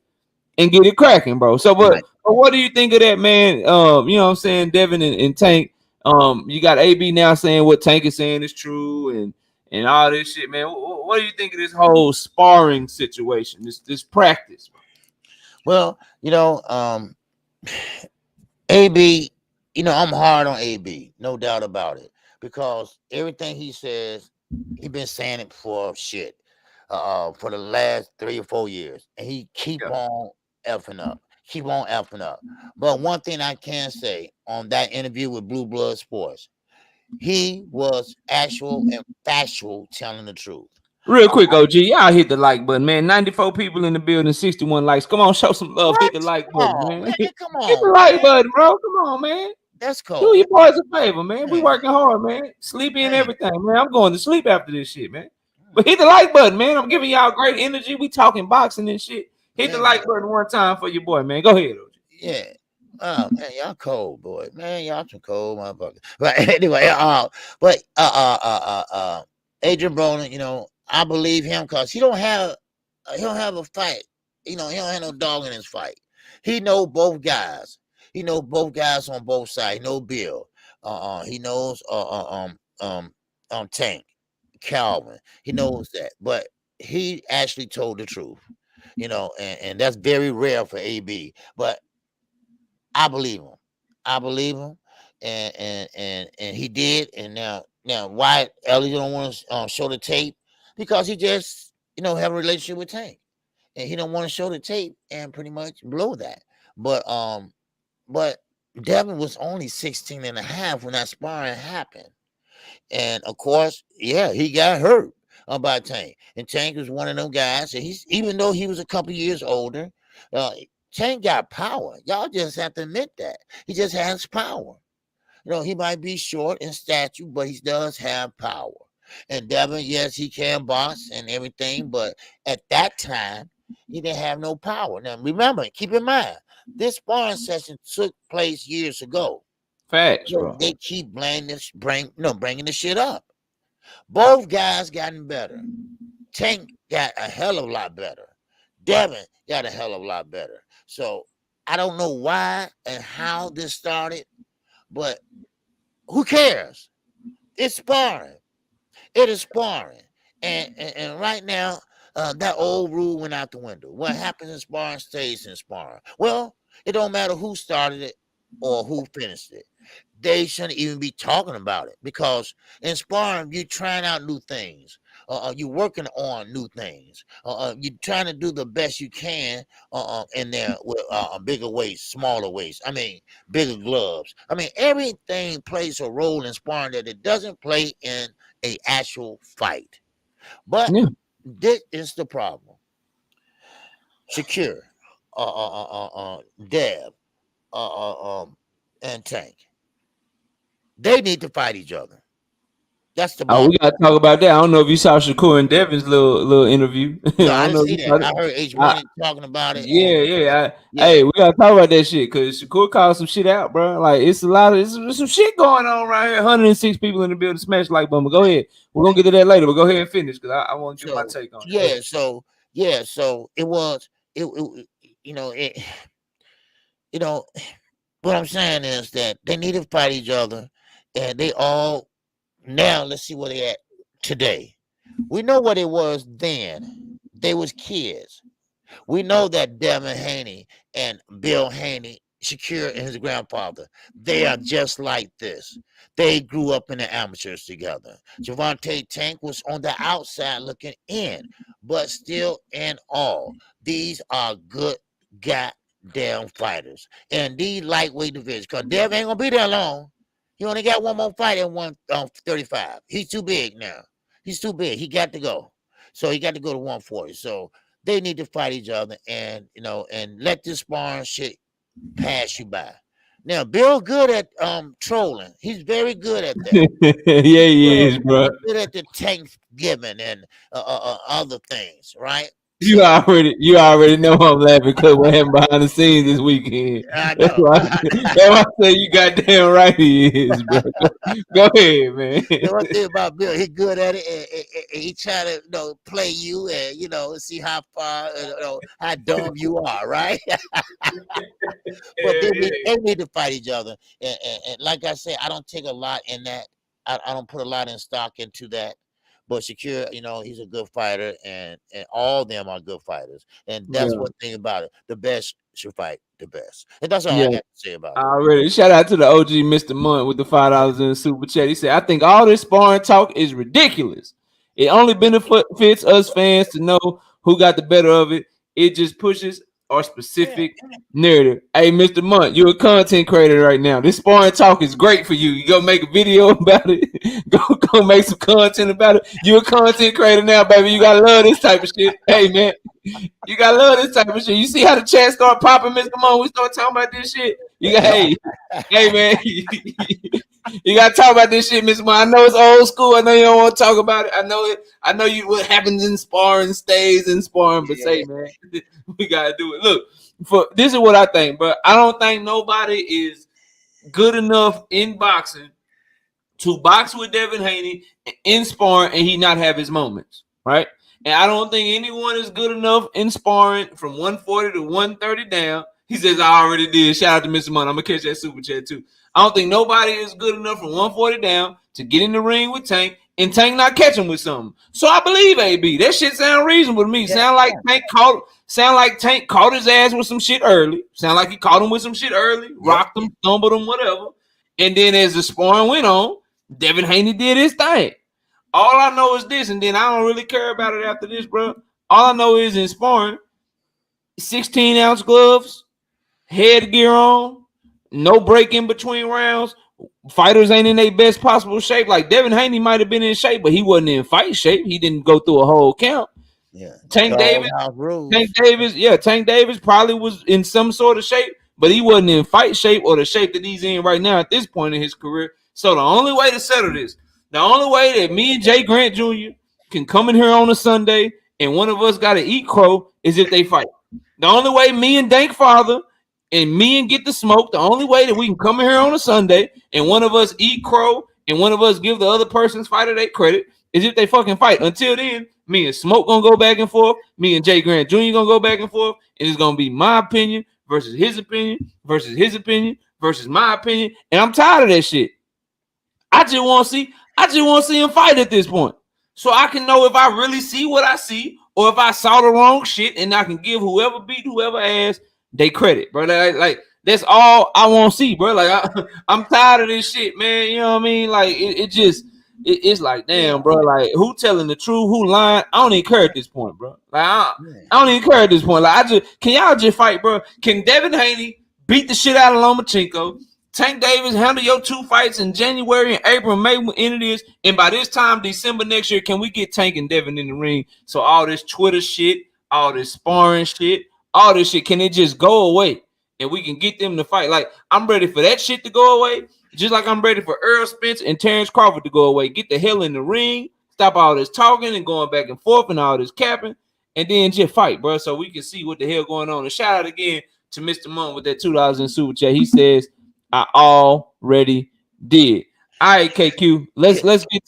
and get it cracking, bro? So, but what do you think of that, man? You know what I'm saying, Devin and Tank. You got AB now saying what Tank is saying is true, and all this shit, man. What do you think of this whole sparring situation, this practice? Well, AB, I'm hard on AB, no doubt about it, because everything he says, he been saying it for shit. For the last 3 or 4 years, and he keep on effing up. But one thing I can say on that interview with Blue Blood Sports, he was actual and factual, telling the truth. Real quick, OG, y'all hit the like button, man. 94 people in the building, 61 likes. Come on, show some love. Hit the like button, man. Come on, hit the like button, bro. Come on, man. That's cool. Do your boys a favor, man. We working hard, man. Sleepy and everything, man. I'm going to sleep after this shit, man. But hit the like button, man. I'm giving y'all great energy. We talking boxing and shit. Hit the like button one time for your boy, man. Go ahead, OG. Yeah. Oh man, y'all cold, boy. Man, y'all some cold motherfuckers. But anyway, Adrian Broner, I believe him because he don't have a fight. He don't have no dog in his fight. He know both guys. He know both guys on both sides. He know Bill. He knows Tank. Calvin, he knows that, but he actually told the truth, and that's very rare for AB. But I believe him, and he did. And now why Elliot don't want to show the tape? Because he just have a relationship with Tank, and he don't want to show the tape and pretty much blow that. But Devin was only 16 and a half when that sparring happened. And of course, he got hurt by Tank. And Tank was one of them guys. And even though he was a couple years older, Tank got power. Y'all just have to admit that. He just has power. He might be short in stature, but he does have power. And Devin, yes, he can box and everything, but at that time, he didn't have no power. Now, remember, keep in mind, this sparring session took place years ago. Facts, bro. They keep bringing the shit up. Both guys gotten better. Tank got a hell of a lot better. Devin got a hell of a lot better. So I don't know why and how this started, but who cares? It's sparring. It is sparring. And right now, that old rule went out the window. What happens in sparring stays in sparring. Well, it don't matter who started it or who finished it. They shouldn't even be talking about it, because in sparring, you're trying out new things. You're working on new things. You're trying to do the best you can in there with bigger weights, smaller weights. Bigger gloves. Everything plays a role in sparring that it doesn't play in an actual fight. But this is the problem. Shakir, Dev, and Tank. They need to fight each other. That's the we gotta talk about that. I don't know if you saw Shakur and Devin's little interview. No, I didn't see that. I heard H1 talking about it. Hey, we gotta talk about that shit, because Shakur called some shit out, bro. Like, it's some shit going on right here. 106 people in the building. Smash like bummer. Go ahead. We're gonna get to that later, but go ahead and finish, because I want to give my take on it. So it was you know, you know, what I'm saying is that they need to fight each other, and they all now. Let's see where they at today. We know what it was then. They was kids. We know that Devin Haney and Bill Haney, Shakir and his grandfather, they are just like this. They grew up in the amateurs together. Javante Tank was on the outside looking in, but still in all. These are good goddamn fighters. And these lightweight divisions, because Devin ain't going to be there long. He only got one more fight at 135. He's too big now. He's too big. He got to go. So he got to go to 140. So they need to fight each other and and let this sparring shit pass you by. Now, Bill good at trolling. He's very good at that. Yeah, he is, bro. Good at the Thanksgiving and other things, right? You So already know I'm laughing because what happened behind the scenes this weekend. I That's know. why I say you goddamn right he is, bro. Go ahead, man. The one thing about Bill, he good at it, and he try to play you and see how far how dumb you are, right? But they need to fight each other, and like I said, I don't take a lot in that. I don't put a lot in stock into that. But Shakir, he's a good fighter, and all of them are good fighters, and that's one thing about it. The best should fight the best, and that's all I got to say about it. Already, shout out to the OG Mr. Munt with the $5 in the super chat. He said, "I think all this sparring talk is ridiculous. It only benefits us fans to know who got the better of it. It just pushes our specific narrative." Hey, Mr. Munt, you're a content creator right now. This sparring talk is great for you. You go make a video about it. Go make some content about it. You're a content creator now, baby. You gotta love this type of shit. Hey, man. You gotta love this type of shit. You see how the chat start popping, Mr. Mo? We start talking about this shit. You got hey man, you gotta talk about this shit, Mr. Mo. I know it's old school. I know you don't want to talk about it. I know you what happens in sparring stays in sparring, but say, man, we gotta do it. Look, this is what I think, but I don't think nobody is good enough in boxing to box with Devin Haney in sparring and he not have his moments, right? And I don't think anyone is good enough in sparring from 140 to 130 down. He says, I already did. Shout out to Mr. Money. I'm going to catch that super chat too. I don't think nobody is good enough from 140 down to get in the ring with Tank and Tank not catch him with something. So I believe AB. That shit sound reasonable to me. Sound like Tank caught his ass with some shit early. Sound like he caught him with some shit early, rocked him, stumbled him, whatever. And then as the sparring went on, Devin Haney did his thing. All I know is this, and then I don't really care about it after this, bro. All I know is in sparring, 16-ounce gloves, headgear on, no break in between rounds. Fighters ain't in their best possible shape. Like Devin Haney might have been in shape, but he wasn't in fight shape. He didn't go through a whole count. Yeah. Tank Davis probably was in some sort of shape, but he wasn't in fight shape or the shape that he's in right now at this point in his career. So the only way to settle this, the only way that me and Jay Grant Jr. can come in here on a Sunday and one of us got to eat crow is if they fight. The only way me and Dank Father and me and Get the Smoke, the only way that we can come in here on a Sunday and one of us eat crow and one of us give the other person's fighter their credit is if they fucking fight. Until then, me and Smoke gonna go back and forth. Me and Jay Grant Jr. gonna go back and forth. And it's gonna be my opinion versus his opinion versus his opinion versus my opinion. And I'm tired of that shit. I just want to see him fight at this point. So I can know if I really see what I see or if I saw the wrong shit, and I can give whoever beat whoever ass they credit, bro. Like that's all I want to see, bro. Like I'm tired of this shit, man. You know what I mean? Like it's like, damn, bro. Like who telling the truth, who lying? I don't even care at this point, bro. Like I don't even care at this point. Like can y'all just fight, bro? Can Devin Haney beat the shit out of Lomachenko? Tank Davis handle your 2 fights in January and April, May when it is, and by this time, December next year, can we get Tank and Devin in the ring? So all this Twitter shit, all this sparring shit, all this shit, can it just go away? And we can get them to fight. Like, I'm ready for that shit to go away, just like I'm ready for Earl Spence and Terence Crawford to go away. Get the hell in the ring, stop all this talking and going back and forth and all this capping, and then just fight, bro, so we can see what the hell going on. And shout out again to Mr. Munn with that $2 in super chat. He says, I already did. All right, KQ. Let's get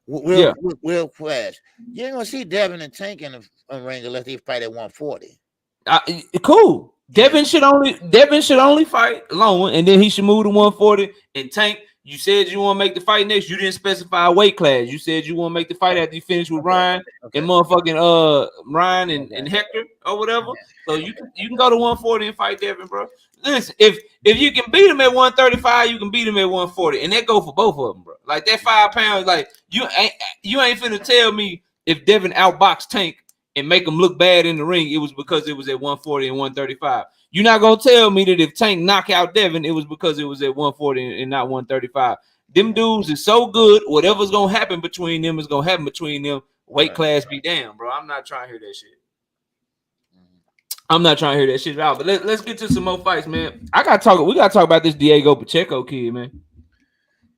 real fast. You ain't gonna see Devin and Tank in the ring unless they fight at 140. Cool. Devin should only fight Loma, and then he should move to 140 and Tank. You said you want to make the fight next. You didn't specify a weight class. You said you want to make the fight after you finish with Ryan and motherfucking Ryan and Hector or whatever. So you can go to 140 and fight Devin, bro. Listen, if you can beat him at 135, you can beat him at 140, and that go for both of them, bro. Like that 5 pounds, like you ain't finna tell me if Devin outboxed Tank and make him look bad in the ring, it was because it was at 140 and 135. You're not gonna tell me that if Tank knock out Devin, it was because it was at 140 and not 135. Them dudes is so good. Whatever's gonna happen between them is gonna happen between them. Weight class be damn, bro. I'm not trying to hear that shit. I'm not trying to hear that shit out. But let's get to some more fights, man. We gotta talk about this Diego Pacheco kid, man.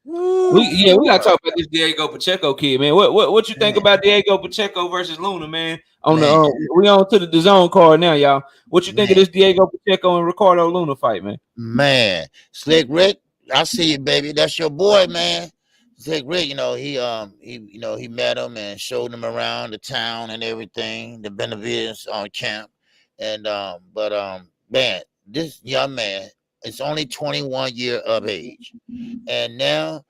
We gotta talk about this Diego Pacheco kid, man. What you think about Diego Pacheco versus Luna, man? We on to the DAZN card now, y'all. What you think of this Diego Pacheco and Ricardo Luna fight, man? Man, Slick Rick, I see you, baby. That's your boy, man. Slick Rick, he met him and showed him around the town and everything, the Benavides camp, and man, this young man is only 21 years of age, and now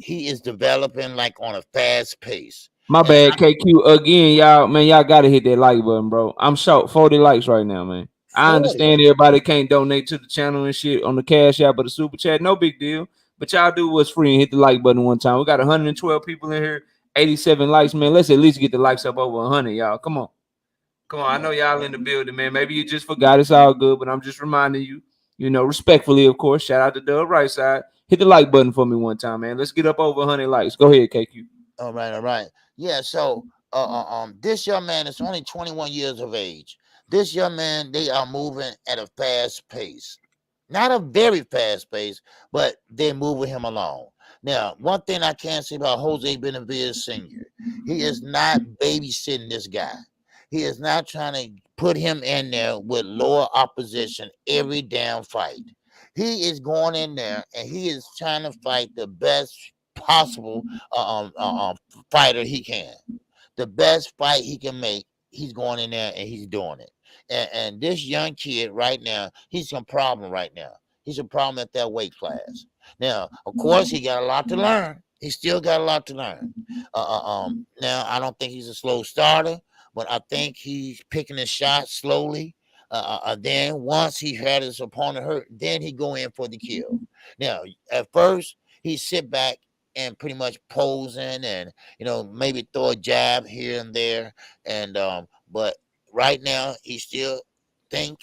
he is developing like on a fast pace. My bad, KQ. Again, y'all, man, y'all gotta hit that like button, bro. I'm short 40 likes right now, man. 40. I understand everybody can't donate to the channel and shit on the Cash App or the Super Chat. No big deal. But y'all do what's free and hit the like button one time. We got 112 people in here, 87 likes, man. Let's at least get the likes up over 100, y'all. Come on. I know y'all in the building, man. Maybe you just forgot. It's all good, but I'm just reminding you, respectfully, of course. Shout out to Dub Right Side. Hit the like button for me one time, man. Let's get up over 100 likes. Go ahead, KQ. All right. Yeah, so this young man is only 21 years of age. This young man, they are moving at a fast pace. Not a very fast pace, but they're moving him along. Now, one thing I can't say about Jose Benavides Sr., he is not babysitting this guy. He is not trying to put him in there with lower opposition every damn fight. He is going in there and he is trying to fight the best possible fighter he can. The best fight he can make, he's going in there and he's doing it. And this young kid right now, he's a problem right now. He's a problem at that weight class. Now, of course, he got a lot to learn. He still got a lot to learn. Now, I don't think he's a slow starter, but I think he's picking his shots slowly. Then once he had his opponent hurt, then he go in for the kill. Now, at first, he sit back and pretty much posing and, maybe throw a jab here and there. And but right now, he still think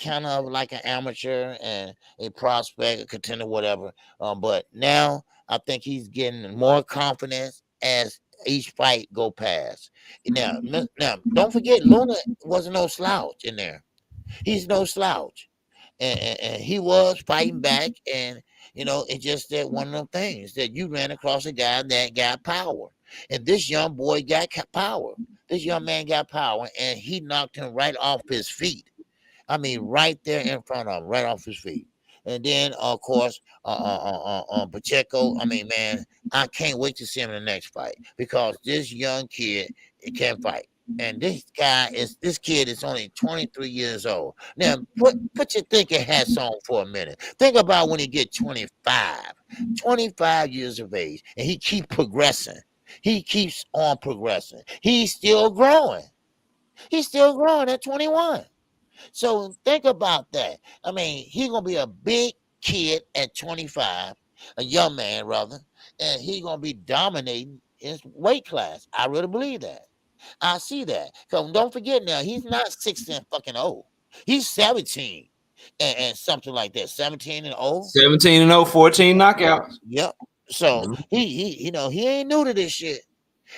kind of like an amateur and a prospect, a contender, whatever. But now I think he's getting more confidence as each fight go past. Now, don't forget, Luna wasn't no slouch in there. He's no slouch. And he was fighting back, and it's just that one of them things that you ran across a guy that got power, and this young boy got power. This young man got power, and he knocked him right off his feet. I mean, right there in front of him, right off his feet. And then, of course, Pacheco. I mean, man, I can't wait to see him in the next fight because this young kid can fight. And this kid is only 23 years old. Now, put your thinking hats on for a minute. Think about when he get 25 years of age, and he keeps progressing. He keeps on progressing. He's still growing. He's still growing at 21. So think about that. I mean, he's going to be a big kid at 25, a young man, rather, and he's going to be dominating his weight class. I really believe that. I see that. So don't forget now, he's not 16 fucking old. He's 17 and something like that. 17 and 0. 17 and 0, 14 knockouts. Yep. So he ain't new to this shit.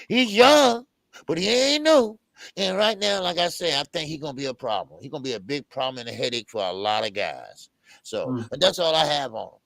He's young, but he ain't new. And right now, like I said, I think he's gonna be a problem. He's gonna be a big problem and a headache for a lot of guys. So that's all I have on him.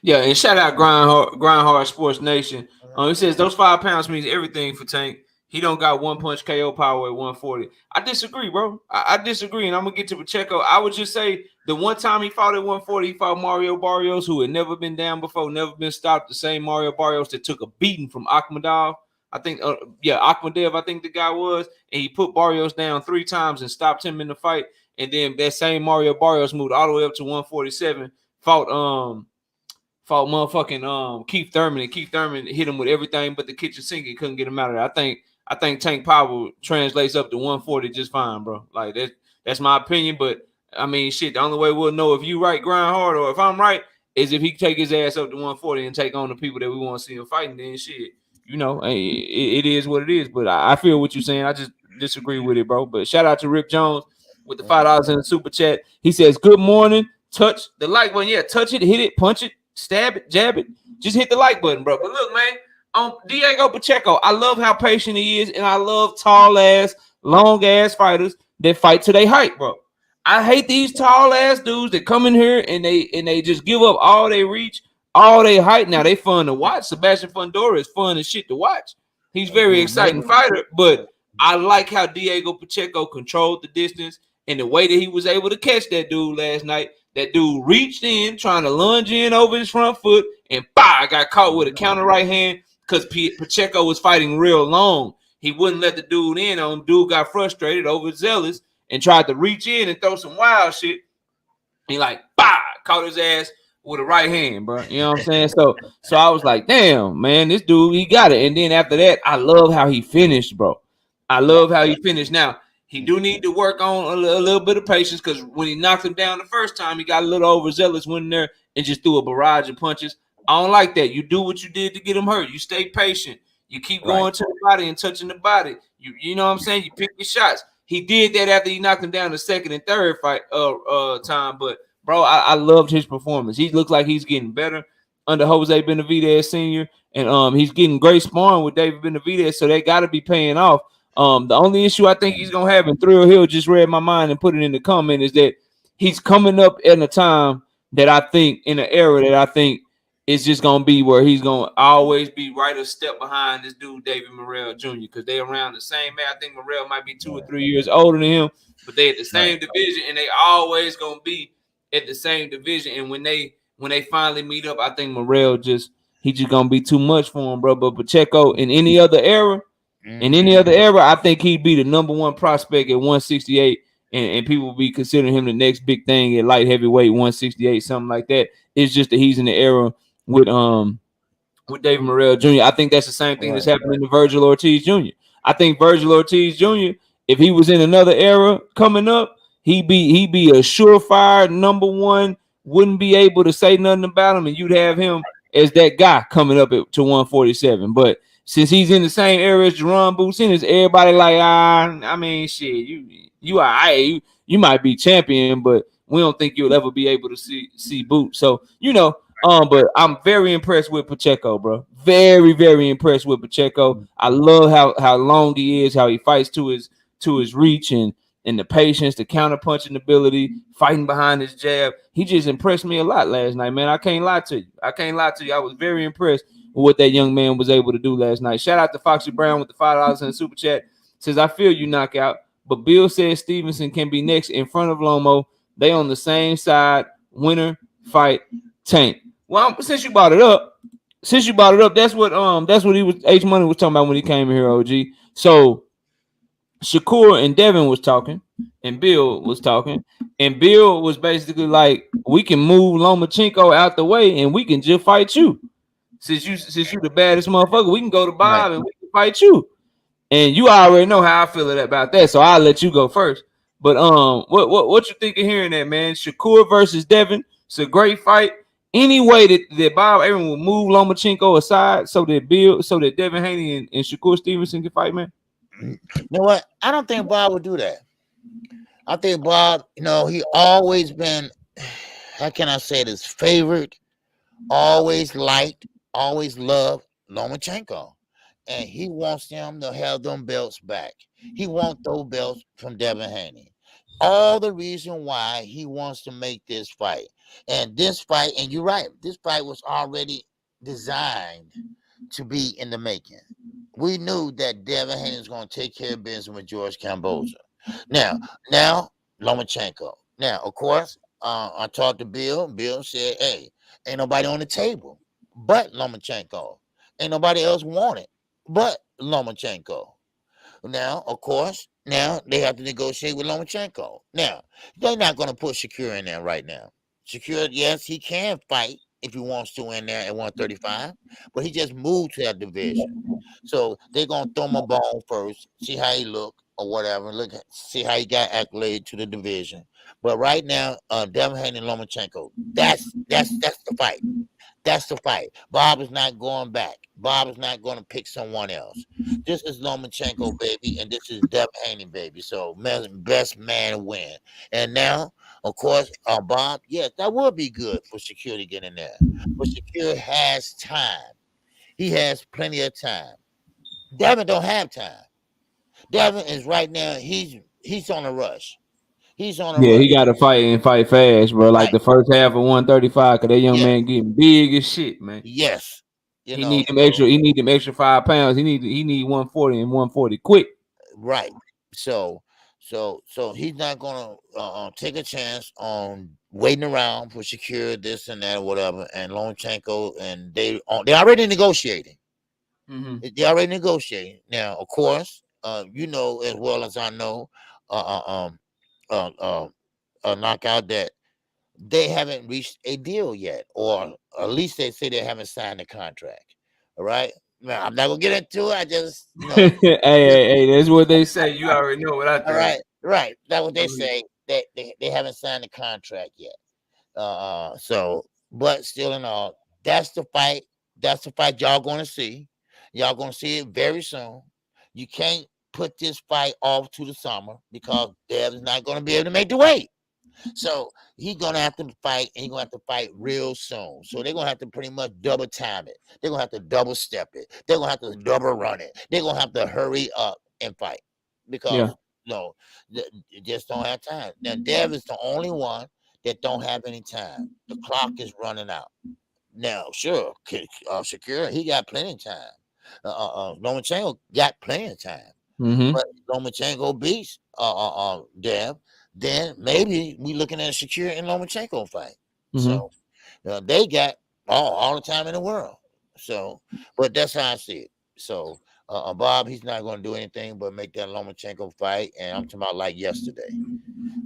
Yeah, and shout out Grind Hard Sports Nation. He says those 5 pounds means everything for Tank. He don't got one punch KO power at 140. I disagree, bro. I disagree, and I'm gonna get to Pacheco. I would just say the one time he fought at 140, he fought Mario Barrios, who had never been down before, never been stopped. The same Mario Barrios that took a beating from Akhmadov. I think, Akhmadev, I think the guy was, and he put Barrios down 3 times and stopped him in the fight. And then that same Mario Barrios moved all the way up to 147, fought motherfucking Keith Thurman, and Keith Thurman hit him with everything but the kitchen sink and couldn't get him out of there. I think Tank Powell translates up to 140 just fine, bro. Like that's my opinion, but I mean, shit, the only way we'll know if you right, grind hard, or if I'm right, is if he take his ass up to 140 and take on the people that we want to see him fighting. Then shit, it is what it is. But I feel what you're saying. I just disagree with it, bro. But shout out to Rip Jones with the $5 in the super chat. He says, "Good morning. Touch the like button. Yeah, touch it, hit it, punch it, stab it, jab it. Just hit the like button, bro." But look, man, Diego Pacheco, I love how patient he is, and I love tall ass, long ass fighters that fight to their height, bro. I hate these tall ass dudes that come in here and they just give up all they reach, all they height. Now they fun to watch. Sebastian Fundora is fun as shit to watch. He's very exciting fighter, but I like how Diego Pacheco controlled the distance and the way that he was able to catch that dude last night. That dude reached in, trying to lunge in over his front foot, and got caught with a counter right hand because Pacheco was fighting real long. He wouldn't let the dude in on him. Dude got frustrated, overzealous, and tried to reach in and throw some wild shit. He caught his ass with a right hand, bro. You know what I'm saying? So I was like, damn, man, this dude, he got it. And then after that, I love how he finished, bro. I love how he finished. Now, he do need to work on a little bit of patience, because when he knocked him down the first time, he got a little overzealous, went in there and just threw a barrage of punches. I don't like that. You do what you did to get him hurt. You stay patient. You keep going to the body and touching the body. You know what I'm saying? You pick your shots. He did that after he knocked him down the second and third fight time. But, bro, I loved his performance. He looks like he's getting better under Jose Benavidez Sr., and he's getting great sparring with David Benavidez, so they got to be paying off. The only issue I think he's going to have, and Thrill Hill just read my mind and put it in the comment, is that he's coming up in a time that I think, in an era that I think is just going to be where he's going to always be right a step behind this dude, David Morrell Jr., because they around the same man. I think Morrell might be 2 or 3 years older than him, but they at the same division, and they always going to be at the same division. And when they finally meet up, I think Morrell he just going to be too much for him, bro. But Pacheco, in any other era, I think he'd be the number one prospect at 168, and people will be considering him the next big thing at light heavyweight 168, something like that. It's just that he's in the era with David Morrell Jr. I think that's the same thing that's happening to Virgil Ortiz Jr. I think Virgil Ortiz Jr., if he was in another era coming up, he'd be a surefire number one. Wouldn't be able to say nothing about him, and you'd have him as that guy coming up to 147. But since he's in the same era as Jerron Boots, everybody like, I mean, shit, you all right, you might be champion, but we don't think you'll ever be able to see Boots. So, but I'm very impressed with Pacheco, bro. Very, very impressed with Pacheco. I love how long he is, how he fights to his reach, and the patience, the counter punching ability, fighting behind his jab. He just impressed me a lot last night, man. I can't lie to you. I was very impressed with what that young man was able to do last night. Shout out to Foxy Brown with the $5 in the super chat. Says, I feel you, knockout, but Bill says Stevenson can be next in front of Lomo. They on the same side. Winner, fight, Tank. Well, since you brought it up, that's what he was. H Money was talking about when he came here, OG. So Shakur and Devin was talking, and Bill was talking, and Bill was basically like, we can move Lomachenko out the way, and we can just fight you. Since you the baddest motherfucker, we can go to Bob and we can fight you. And you already know how I feel about that, so I'll let you go first. But what you think of hearing that, man? Shakur versus Devin. It's a great fight. Any way that Bob Arum will move Lomachenko aside so that Devin Haney and Shakur Stevenson can fight, man. You know what? I don't think Bob would do that. I think Bob, he always been, how can I say this, favorite, always liked, always loved Lomachenko. And he wants them to have them belts back. He wants those belts from Devin Haney. All the reason why he wants to make this fight. And this fight, and you're right, this fight was already designed to be in the making. We knew that Devin Haney was going to take care of business with George Kamboja. Now, Lomachenko. Now, of course, I talked to Bill. Bill said, hey, ain't nobody on the table but Lomachenko. Ain't nobody else want it. but Lomachenko. Now, of course, now they have to negotiate with Lomachenko. Now, they're not going to put Shakur in there right now. Shakur, yes, he can fight if he wants to in there at 135, but he just moved to that division. So they're going to throw him a bone first, see how he look or whatever, see how he got acclimated to the division. But right now, Devin Haney and Lomachenko, that's the fight. That's the fight. Bob is not going back. Bob is not going to pick someone else. This is Lomachenko, baby, and this is Devin Haney, baby. So best man win. And now, of course, Bob, yes, that would be good for Shakur to get in there. But Shakur has time. He has plenty of time. Devin don't have time. Devin is right now, he's on a rush. He's on a Yeah, rush. he got to fight and fight fast, bro. Like Right. the first half of 135, cause that young Yes. man getting big as shit, man. Yes. He need them extra. He need them extra 5 pounds. He need 140 and 140 quick. Right. So he's not gonna take a chance on waiting around for Shakur, this and that, or whatever. And Lomachenko, and they already negotiating. They already negotiating. Now, of course, you know as well as I know, knockout that they haven't reached a deal yet, or at least they say they haven't signed a contract. All right. Now, I'm not gonna get into it. I just, hey, that's what they say. You already know what I think. All right, right. That's what they say. They haven't signed a contract yet. So, but still in all, that's the fight. That's the fight y'all gonna see. Y'all gonna see it very soon. You can't put this fight off to the summer because Dev is not gonna be able to make the weight. So he's gonna have to fight, and he's gonna have to fight real soon. So they're gonna have to pretty much double time it. They're gonna have to double step it. They're gonna have to double run it. They're gonna have to hurry up and fight because you just don't have time. Now Dev is the only one that don't have any time. The clock is running out. Now, sure, Shakur, he got plenty of time. Lomachenko got plenty of time. But Lomachenko beats Dev, then maybe we looking at a Shakur and Lomachenko fight. So they got all the time in the world. So, but that's how I see it. So Bob, he's not going to do anything but make that Lomachenko fight, and I'm talking about like yesterday.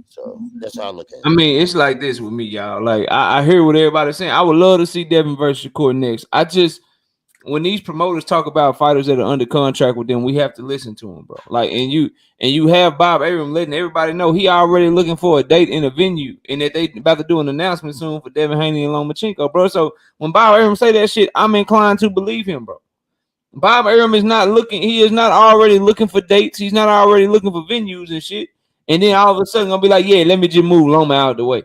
So that's how I look at it. I mean, it's like this with me, y'all. Like I hear what everybody's saying. I would love to see Devin versus Shakur next. I just, when these promoters talk about fighters that are under contract with them, we have to listen to them, bro. Like, and you have Bob Arum letting everybody know he already looking for a date in a venue, and that they about to do an announcement soon for Devin Haney and Lomachenko, bro. So when Bob Arum say that shit, I'm inclined to believe him, bro. Bob Arum is not looking. He is not already looking for dates. He's not already looking for venues and shit. And then all of a sudden gonna be like, yeah, let me just move Loma out the way.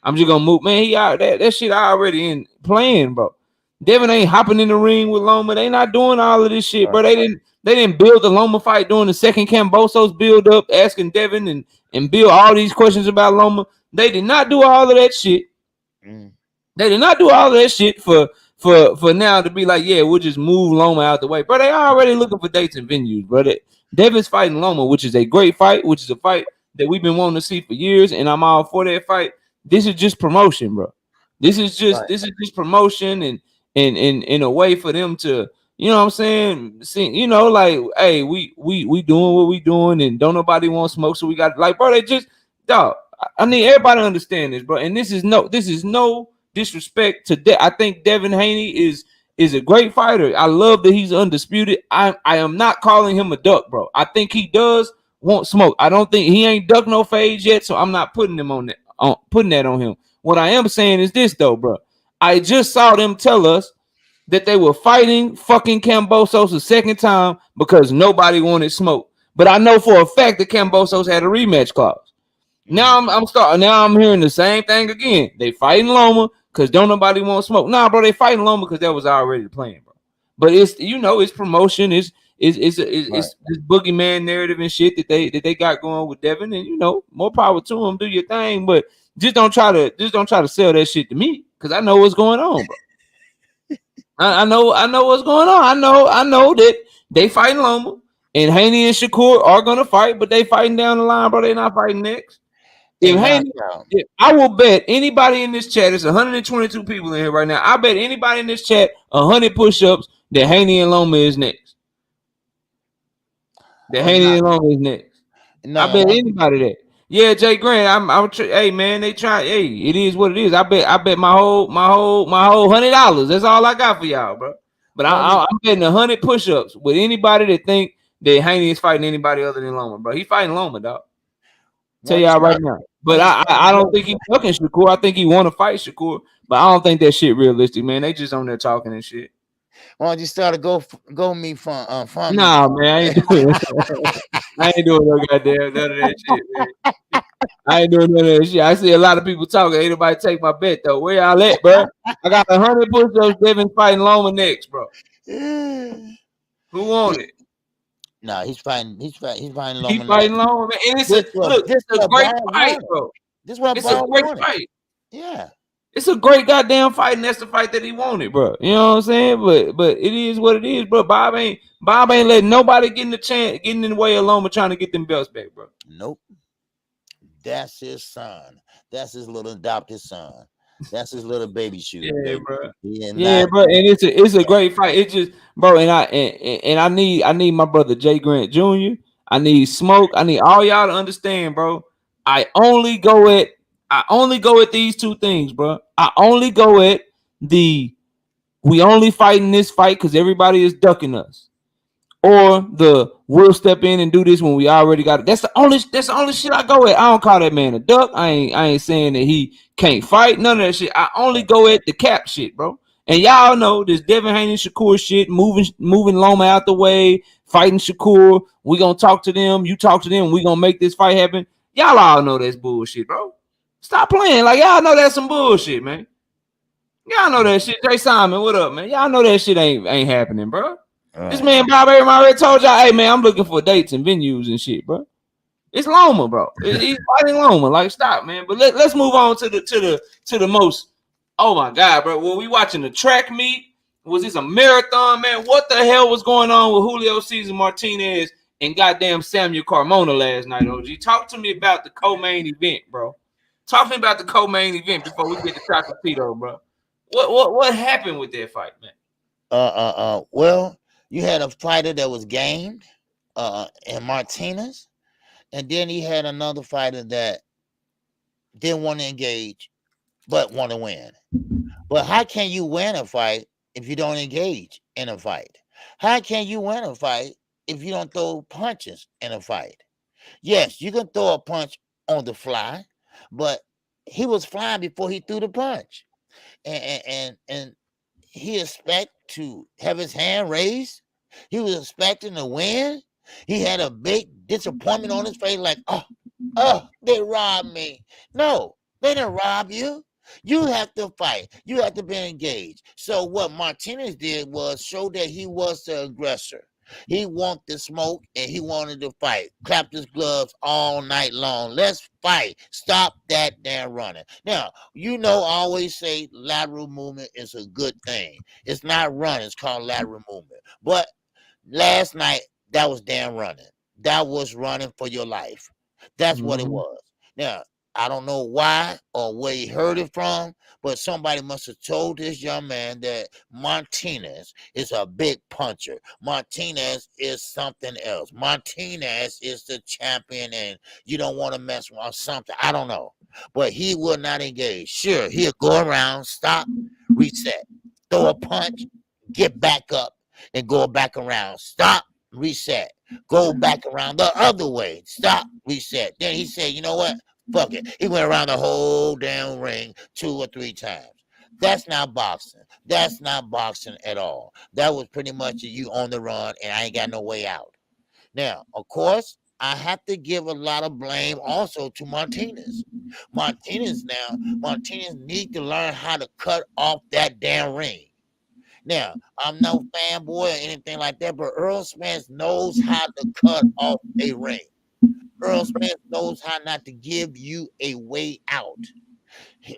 I'm just gonna move, man. He out that shit already in playing, bro. Devin ain't hopping in the ring with Loma. They not doing all of this shit, bro. They didn't build the Loma fight during the second Cambosos build up, asking Devin and build all these questions about Loma. They did not do all of that shit. They did not do all of that shit for now to be like, yeah, we'll just move Loma out the way. Bro, they already looking for dates and venues, bro. Devin's fighting Loma, which is a great fight, which is a fight that we've been wanting to see for years, and I'm all for that fight. This is just promotion, bro. This is just promotion and in a way for them to, you know what I'm saying? See, you know, like, hey, we doing what we doing, and don't nobody want smoke, so we got like, bro, they just, dog. I need everybody to understand this, bro. And this is no disrespect to I think Devin Haney is a great fighter. I love that he's undisputed. I am not calling him a duck, bro. I think he does want smoke. I don't think he ain't duck no fades yet, so I'm not putting him on that. Putting that on him. What I am saying is this though, bro. I just saw them tell us that they were fighting fucking Cambosos a second time because nobody wanted smoke. But I know for a fact that Cambosos had a rematch clause. Now I'm hearing the same thing again. They fighting Loma because don't nobody want smoke. Nah, bro, they fighting Loma because that was already playing, bro. But it's, you know, it's promotion, it's this boogeyman narrative and shit that they got going with Devin, and you know, more power to them. Do your thing, but just don't try to sell that shit to me because I know what's going on, bro. I know what's going on. I know that they fighting Loma and Haney and Shakur are gonna fight, but they fighting down the line, bro. They not fighting next. I will bet anybody in this chat, it's 122 people in here right now. I bet anybody in this chat 100 push-ups that Haney and Loma is next. The Haney and Loma is next. I bet anybody that. Yeah, Jay Grant. Hey man, they try. Hey, it is what it is. I bet my whole $100. That's all I got for y'all, bro. But I'm betting 100 push-ups with anybody that think that Haney is fighting anybody other than Loma, bro. He fighting Loma, dog. Tell y'all right now. But I don't think he's fucking Shakur. I think he want to fight Shakur, but I don't think that shit realistic, man. They just on there talking and shit. Why don't you start to go me from Nah, man, I ain't doing it. I ain't doing no goddamn none of that shit, man. I ain't doing none of that shit. I see a lot of people talking. Ain't nobody take my bet though. Where y'all at, bro? I got 100 push-ups. Devin fighting Loma next, bro. Who won it? No, he's fighting Loma. He's fighting Loma, man. And it's a great fight, bro. It's a great fight. Yeah. It's a great goddamn fight, and that's the fight that he wanted, bro. You know what I'm saying? But it is what it is, bro. Bob ain't letting nobody get in the way of Loma trying to get them belts back, bro. Nope. That's his son. That's his little adopted son. That's his little baby shoe. Yeah, baby. bro. Bro. And it's a great fight. It just, bro. And I need my brother Jay Grant Jr. I need Smoke. I need all y'all to understand, bro. I only go at these two things, bro. I only go at we only fighting this fight because everybody is ducking us. Or we'll step in and do this when we already got it. That's the only shit I go at. I don't call that man a duck. I ain't saying that he can't fight. None of that shit. I only go at the cap shit, bro. And y'all know this Devin Haney Shakur shit, moving Loma out the way, fighting Shakur. We gonna talk to them. You talk to them. We gonna make this fight happen. Y'all all know that's bullshit, bro. Stop playing. Like, y'all know that's some bullshit, man. Y'all know that shit. Jay Simon, what up, man? Y'all know that shit ain't happening, bro. This man Bob Arum already told y'all, hey man, I'm looking for dates and venues and shit, bro. It's Loma, bro. He's fighting Loma. Like, stop, man. But let's move on to the most. Oh my god, bro. Were we watching the track meet? Was this a marathon, man? What the hell was going on with Julio Cesar Martinez and goddamn Samuel Carmona last night, OG? Talk to me about the co-main event, bro. Talk to me about the co-main event before we get to Chocolatito, bro. What happened with that fight, man? Well, you had a fighter that was gamed, and Martinez, and then he had another fighter that didn't want to engage, but want to win. But how can you win a fight if you don't engage in a fight? How can you win a fight if you don't throw punches in a fight? Yes, you can throw a punch on the fly, but he was flying before he threw the punch, and he expect to have his hand raised. He was expecting to win. He had a big disappointment on his face, like, oh, they robbed me. No, they didn't rob you. You have to fight. You have to be engaged. So what Martinez did was show that he was the aggressor. He wanted to smoke and he wanted to fight. Clapped his gloves all night long. Let's fight. Stop that damn running. Now, I always say lateral movement is a good thing. It's not running. It's called lateral movement. But last night, that was damn running. That was running for your life. That's what it was. Now, I don't know why or where he heard it from, but somebody must have told this young man that Martinez is a big puncher. Martinez is something else. Martinez is the champion, and you don't want to mess with something. I don't know. But he will not engage. Sure, he'll go around, stop, reset, throw a punch, get back up, and go back around. Stop, reset, go back around the other way. Stop, reset. Then he said, you know what? Fuck it. He went around the whole damn ring 2 or 3 times. That's not boxing. That's not boxing at all. That was pretty much you on the run, and I ain't got no way out. Now, of course, I have to give a lot of blame also to Martinez. Martinez needs to learn how to cut off that damn ring. Now, I'm no fanboy or anything like that, but Earl Spence knows how to cut off a ring. Earl Spence knows how not to give you a way out.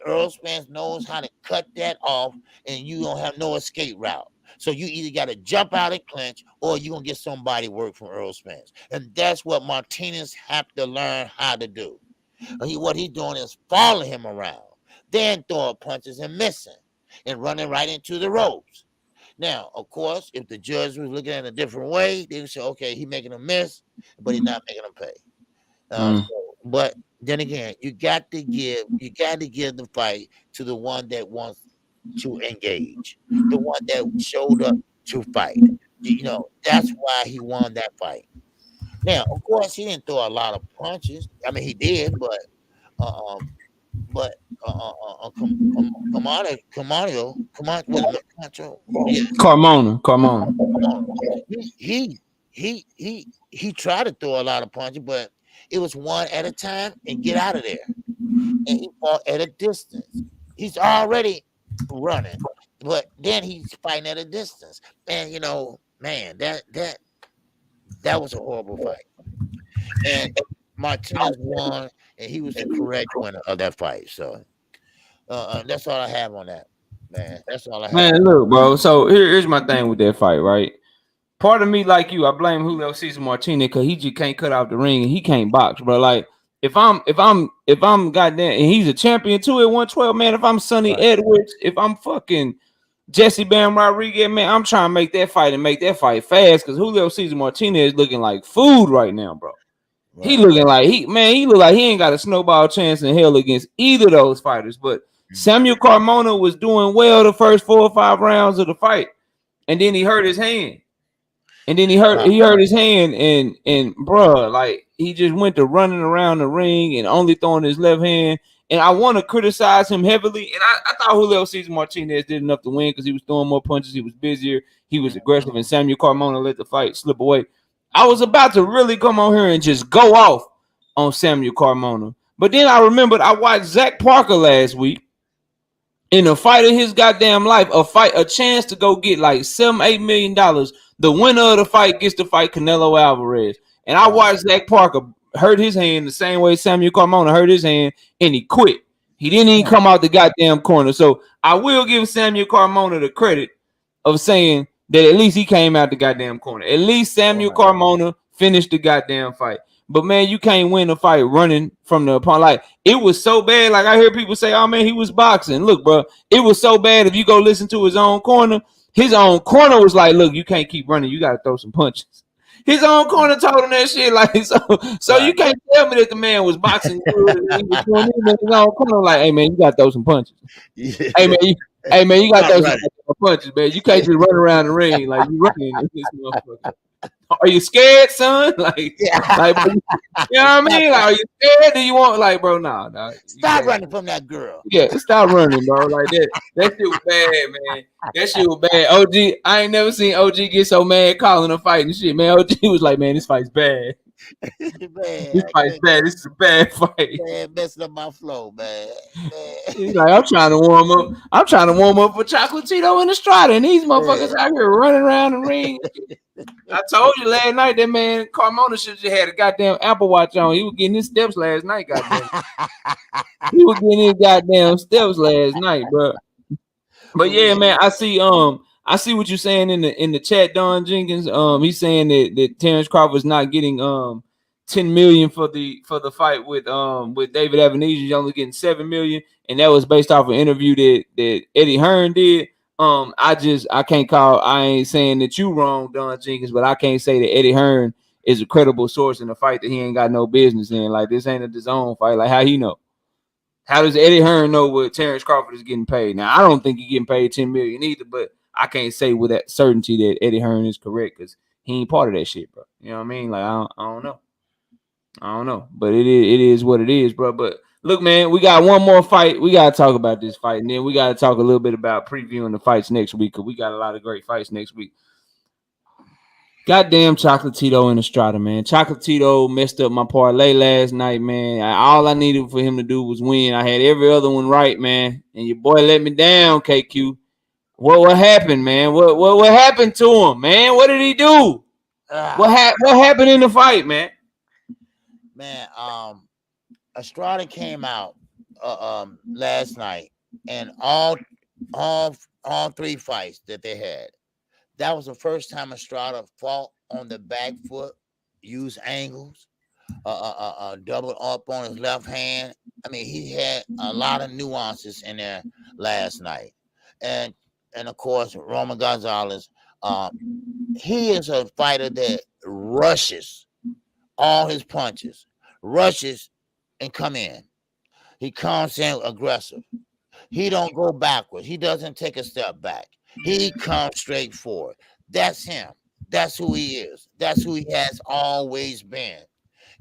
Earl Spence knows how to cut that off, and you don't have no escape route. So you either got to jump out and clinch, or you're going to get somebody work from Earl Spence. And that's what Martinez have to learn how to do. What he's doing is following him around, then throwing punches and missing, and running right into the ropes. Now, of course, if the judge was looking at it a different way, they would say, okay, he's making a miss, but he's not making him pay. But then again, you got to give the fight to the one that wants to engage, the one that showed up to fight. That's why he won that fight. Now, of course, he didn't throw a lot of punches. I mean, he did, but but Carmona. He tried to throw a lot of punches, but it was one at a time and get out of there. And he fought at a distance. He's already running, but then he's fighting at a distance. And man, that was a horrible fight. And Martinez won, and he was the correct winner of that fight. So that's all I have on that, man. That's all I have. Man, look, bro. So here's my thing with that fight, right? Part of me, like you, I blame Julio Cesar Martinez because he just can't cut out the ring and he can't box, bro. Like if I'm goddamn, and he's a champion too at 112, man. If I'm Sonny Edwards, if I'm fucking Jesse Bam Rodriguez, man, I'm trying to make that fight and make that fight fast because Julio Cesar Martinez is looking like food right now, bro. Right. He looking like he look like he ain't got a snowball chance in hell against either of those fighters. But Samuel Carmona was doing well the first 4 or 5 rounds of the fight, and then he hurt his hand. And then he hurt his hand, and bro, like he just went to running around the ring and only throwing his left hand. And I want to criticize him heavily. And I thought Julio Cesar Martinez did enough to win because he was throwing more punches, he was busier, he was aggressive, and Samuel Carmona let the fight slip away. I was about to really come on here and just go off on Samuel Carmona, but then I remembered I watched Zach Parker last week. In a fight of his goddamn life, a chance to go get like $7-8 million. The winner of the fight gets to fight Canelo Alvarez. And I watched Zach Parker hurt his hand the same way Samuel Carmona hurt his hand, and he quit. He didn't even come out the goddamn corner. So I will give Samuel Carmona the credit of saying that at least he came out the goddamn corner. At least Samuel Carmona finished the goddamn fight. But man, you can't win a fight running from the opponent. Like it was so bad. Like I hear people say, "Oh man, he was boxing." Look, bro, it was so bad. If you go listen to his own corner was like, "Look, you can't keep running. You got to throw some punches." His own corner told him that shit. Like so you can't tell me that the man was boxing. He was doing his own corner like, "Hey man, you got to throw some punches." Yeah. Hey man, you got to throw some punches, man. You can't just run around the ring like you running in this motherfucker. Are you scared, son? Like, you know what I mean? Like, are you scared? Do you want, like, bro? Nah. Stop running from that girl. Yeah, stop running, bro. Like that shit was bad, man. That shit was bad. OG, I ain't never seen OG get so mad calling a fight and shit, man. OG was like, man, this fight's bad. This fight's bad. This is a bad fight. Man, messing up my flow, man. He's like, I'm trying to warm up. I'm trying to warm up for Chocolatito and Estrada, and these motherfuckers out here running around the ring. I told you last night that man Carmona should have had a goddamn Apple Watch on. He was getting his steps last night, goddamn. He was getting his goddamn steps last night, bro. But yeah, man, I see what you're saying in the chat, Don Jenkins. He's saying that Terrence Crawford's not getting $10 million for the fight with David Ebenezer. He's only getting $7 million, and that was based off an interview that Eddie Hearn did. I ain't saying that you wrong, Don Jenkins, but I can't say that Eddie Hearn is a credible source in a fight that he ain't got no business in. Like this ain't a DAZN fight. Like how he know? How does Eddie Hearn know what Terrence Crawford is getting paid? Now I don't think he's getting paid $10 million either, but I can't say with that certainty that Eddie Hearn is correct because he ain't part of that shit, bro. You know what I mean? Like I don't know, but it is what it is, bro. But look, man, we got one more fight. We got to talk about this fight, and then we got to talk a little bit about previewing the fights next week because we got a lot of great fights next week. Goddamn Chocolatito and Estrada, man. Chocolatito messed up my parlay last night, man. All I needed for him to do was win. I had every other one right, man, and your boy let me down, KQ. What happened, man? What happened to him, man? What did he do? What happened in the fight, man? Man, Estrada came out last night, and all 3 fights that they had, that was the first time Estrada fought on the back foot, used angles, doubled up on his left hand. I mean, he had a lot of nuances in there last night, and and of course Roman Gonzalez. He is a fighter that rushes all his punches, rushes and come in. He comes in aggressive. He don't go backwards. He doesn't take a step back. He comes straight forward. That's him. That's who he is. That's who he has always been.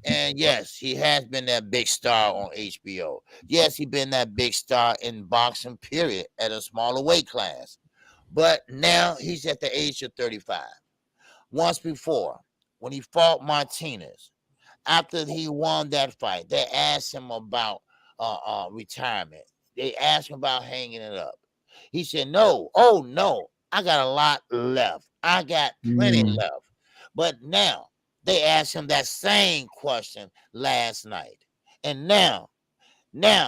And yes, he has been that big star on HBO. Yes, he been that big star in boxing, period, at a smaller weight class. But now he's at the age of 35. Once before, when he fought Martinez, after he won that fight, they asked him about retirement. They asked him about hanging it up. He said, "No, oh no, I got a lot left. I got plenty left." But now they asked him that same question last night, and now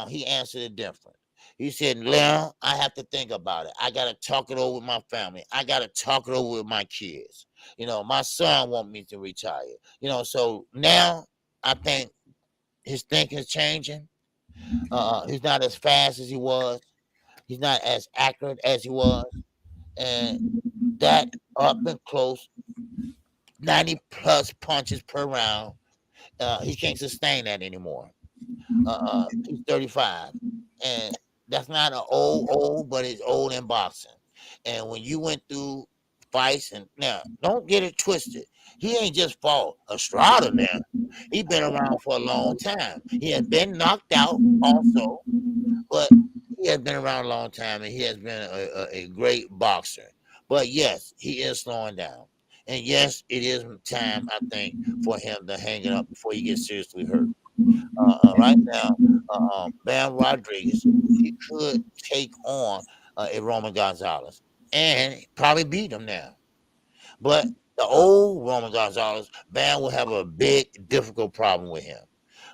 he answered it different. He said, "Leon, I have to think about it. I got to talk it over with my family. I got to talk it over with my kids. My son want me to retire. So now I think his thinking is changing. He's not as fast as he was. He's not as accurate as he was. And that up and close, 90 plus punches per round, he can't sustain that anymore. He's 35. And that's not an old, but it's old in boxing. And when you went through fights, and now don't get it twisted. He ain't just fought Estrada now. He been around for a long time. He has been knocked out also, but he has been around a long time, and he has been a great boxer. But yes, he is slowing down. And yes, it is time, I think, for him to hang it up before he gets seriously hurt. Right now, Bam Rodriguez, he could take on a Roman Gonzalez and probably beat him now. But the old Roman Gonzalez, Bam will have a big, difficult problem with him.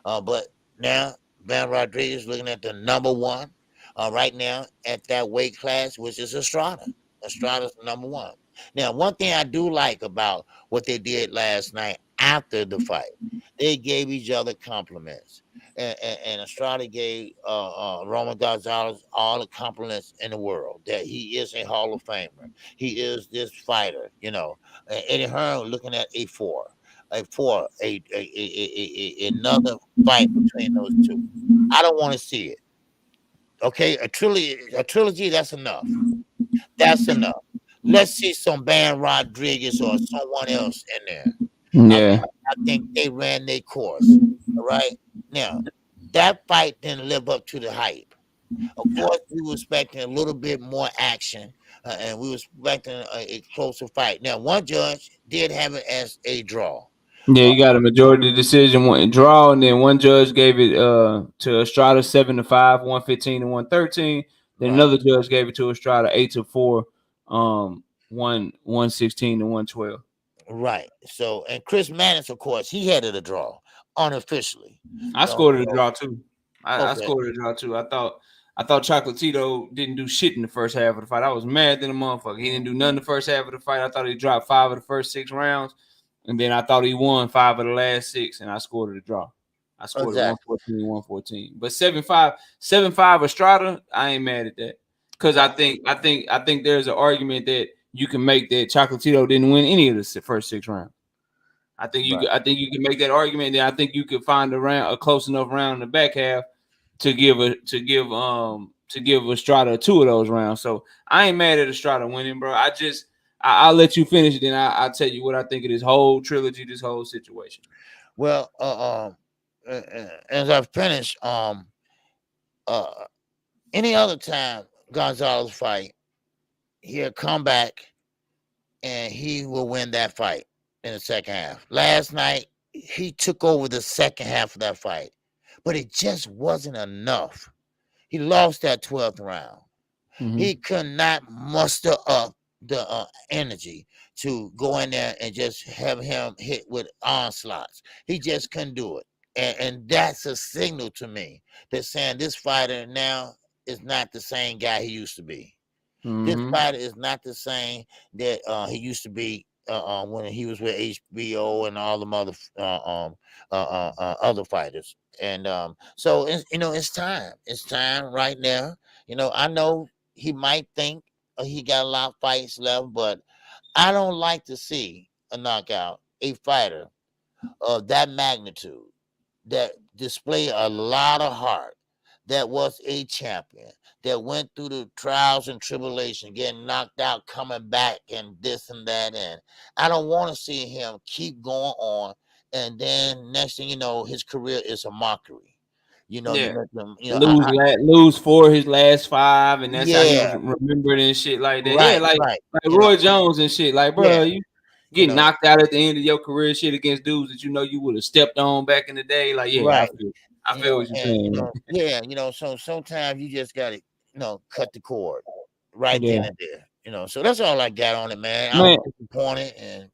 But now, Bam Rodriguez looking at the number one right now at that weight class, which is Estrada. Estrada's number one. Now, one thing I do like about what they did last night after the fight, they gave each other compliments. And Estrada gave Roman Gonzalez all the compliments in the world that he is a Hall of Famer. He is this fighter, Eddie Hearn looking at another fight between those two. I don't want to see it. Okay, a trilogy, that's enough. That's enough. Let's see some Bam Rodriguez or someone else in there. Yeah. I think they ran their course. All right. Now, that fight didn't live up to the hype. Of course, we were expecting a little bit more action, and we were expecting a closer fight. Now, one judge did have it as a draw. Yeah, you got a majority decision one draw, and then one judge gave it to Estrada 7-5, 115 to 113. Then Right. another judge gave it to Estrada 8-4, 116 to 112. Right. So, and Chris Mannix, of course, he had it a draw unofficially. I scored it a draw too. I scored it a draw too. I thought Chocolatito didn't do shit in the first half of the fight. I was mad than a motherfucker. He didn't do nothing the first half of the fight. I thought he dropped 5 of the first 6 rounds. And then I thought he won 5 of the last 6, and I scored it a draw. I scored it 114. But 7-5 Estrada, I ain't mad at that. Because I think there's an argument that you can make that Chocolatito didn't win any of the first 6 rounds. I think you can make that argument. That I think you could find a close enough round in the back half to give Estrada 2 of those rounds. So I ain't mad at Estrada winning, bro. I'll let you finish it, then I'll tell you what I think of this whole trilogy, this whole situation. Well, as I finish, any other time Gonzalez fight, he'll come back and he will win that fight in the second half. Last night, he took over the second half of that fight, but it just wasn't enough. He lost that 12th round. Mm-hmm. He could not muster up the energy to go in there and just have him hit with onslaughts. He just couldn't do it. And that's a signal to me that saying this fighter now is not the same guy he used to be. Mm-hmm. This fighter is not the same that he used to be when he was with HBO and all the other fighters. And so it's time. It's time right now. I know he might think he got a lot of fights left, but I don't like to see a knockout a fighter of that magnitude that display a lot of heart, that was a champion, that went through the trials and tribulation, getting knocked out, coming back, and this and that. And I don't want to see him keep going on, and then next thing you know, his career is a mockery. You know, you Yeah. let them, Lose 4 of his last 5, and that's how he was yeah, remembered and shit like that. Yeah, right, like right. Roy Jones and shit. Like, Yeah, bro, you you get know, knocked out at the end of your career, shit against dudes that you know you would have stepped on back in the day. Like, yeah, right. I feel what you're And saying, man. yeah, so sometimes you just gotta, cut the cord right Yeah, then and there. So that's all I got on it, man. I was man. disappointed, and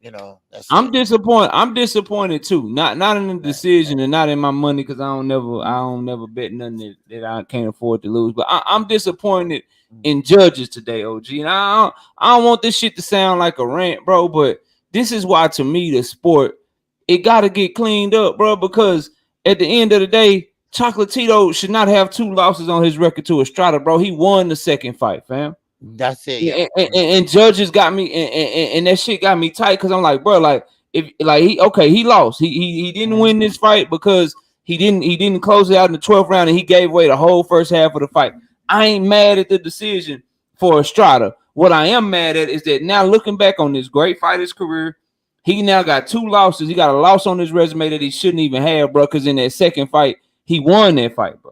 that's I'm it. disappointed. I'm disappointed too. Not in the Right. decision and not in my money because I don't never bet nothing that I can't afford to lose. But I'm disappointed in judges today, OG. And I don't want this shit to sound like a rant, bro. But this is why, to me, the sport, it got to get cleaned up, bro. Because at the end of the day, Chocolatito should not have 2 losses on his record to Estrada, bro. He won the second fight, fam. That's it, Yeah, yo. and judges got me, and that shit got me tight because I'm like, bro, like if like he lost, he didn't win this fight because he didn't close it out in the 12th round, and he gave away the whole first half of the fight. I ain't mad at the decision for Estrada. What I am mad at is that now looking back on this great fighter's career, he now got 2 losses. He got a loss on his resume that he shouldn't even have, bro. Because in that second fight, he won that fight, bro.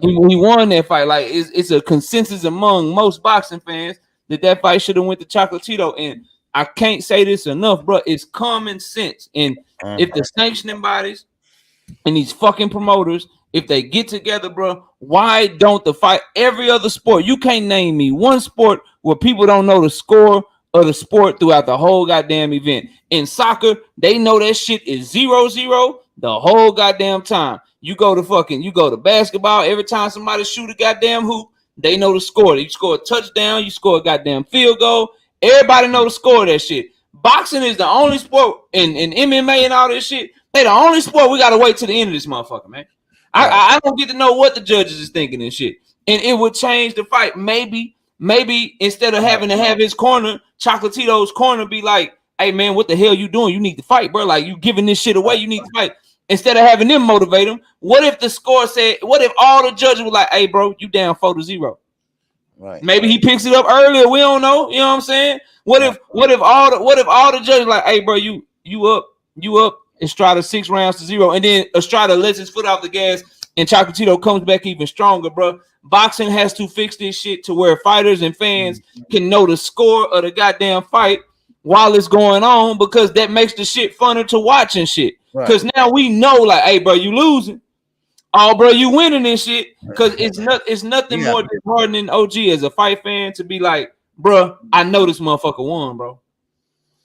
He won that fight. Like it's a consensus among most boxing fans that fight should have went to Chocolatito. And I can't say this enough, bro. It's common sense. And if the sanctioning bodies and these fucking promoters, if they get together, bro, why don't the fight every other sport? You can't name me one sport where people don't know the score of the sport throughout the whole goddamn event. In soccer, they know that shit is 0-0 the whole goddamn time. You go to basketball, every time somebody shoot a goddamn hoop, they know the score. You score a touchdown, you score a goddamn field goal. Everybody know the score of that shit. Boxing is the only sport, in MMA and all this shit, they the only sport we gotta wait till the end of this motherfucker, man. I don't get to know what the judges is thinking and shit. And it would change the fight. Maybe instead of having to have his corner, Chocolatito's corner, be like, hey man, what the hell you doing? You need to fight, bro. Like you giving this shit away. You need to fight. Instead of having them motivate him, what if the score said, what if all the judges were like, hey, bro, you down 4-0? Right. Maybe he picks it up earlier. We don't know. You know what I'm saying? What if all the judges like, hey, bro, you up Estrada 6-0, and then Estrada lets his foot off the gas and Chocolatito comes back even stronger, bro. Boxing has to fix this shit to where fighters and fans can know the score of the goddamn fight while it's going on, because that makes the shit funner to watch and shit. Because now we know, like, hey, bro, you losing. Oh, bro, you winning this shit. Because it's nothing more disheartening, OG, as a fight fan, to be like, bro, I know this motherfucker won, bro.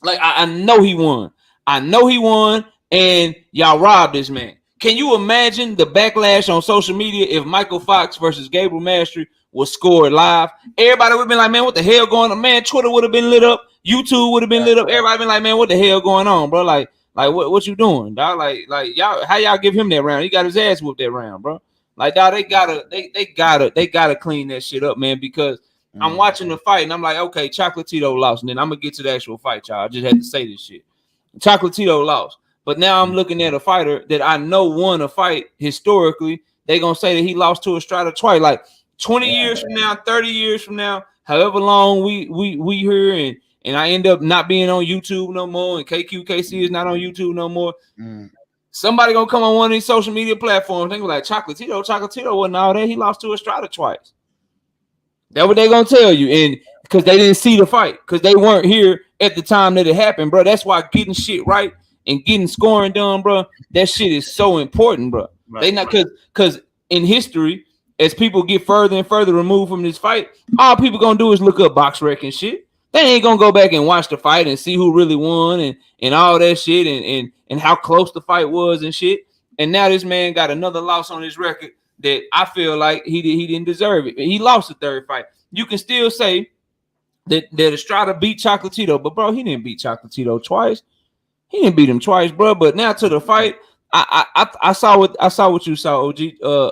Like, I know he won. I know he won, and y'all robbed this man. Can you imagine the backlash on social media if Michael Fox versus Gabriel Mastery was scored live? Everybody would have been like, man, what the hell going on? Man, Twitter would have been lit up. YouTube would have been lit up. Everybody been like, man, what the hell going on, bro? Like what you doing, dog? Like y'all, how y'all give him that round? He got his ass whooped that round, bro. Like, dog, they gotta clean that shit up, man, because I'm watching the fight and I'm like, okay, Chocolatito lost. And then I'm gonna get to the actual fight, y'all. I just had to say this shit. Chocolatito lost. But now I'm looking at a fighter that I know won a fight historically. They're gonna say that he lost to Estrada twice. Like 20 years from now, 30 years from now, however long we here, and I end up not being on YouTube no more, and KQKC is not on YouTube no more. Somebody gonna come on one of these social media platforms. They be like, Chocolatito wasn't all that. He lost to Estrada twice. That's what they gonna tell you, and because they didn't see the fight, because they weren't here at the time that it happened, bro. That's why getting shit right and getting scoring done, bro, that shit is so important, bro. They not because in history, as people get further and further removed from this fight, all people gonna do is look up box rec and shit. They ain't gonna go back and watch the fight and see who really won and all that shit and how close the fight was and shit. And now this man got another loss on his record that I feel like he didn't deserve it. He lost the third fight. You can still say that Estrada beat Chocolatito, but bro, he didn't beat Chocolatito twice. He didn't beat him twice, bro. But now to the fight, I saw what you saw, OG.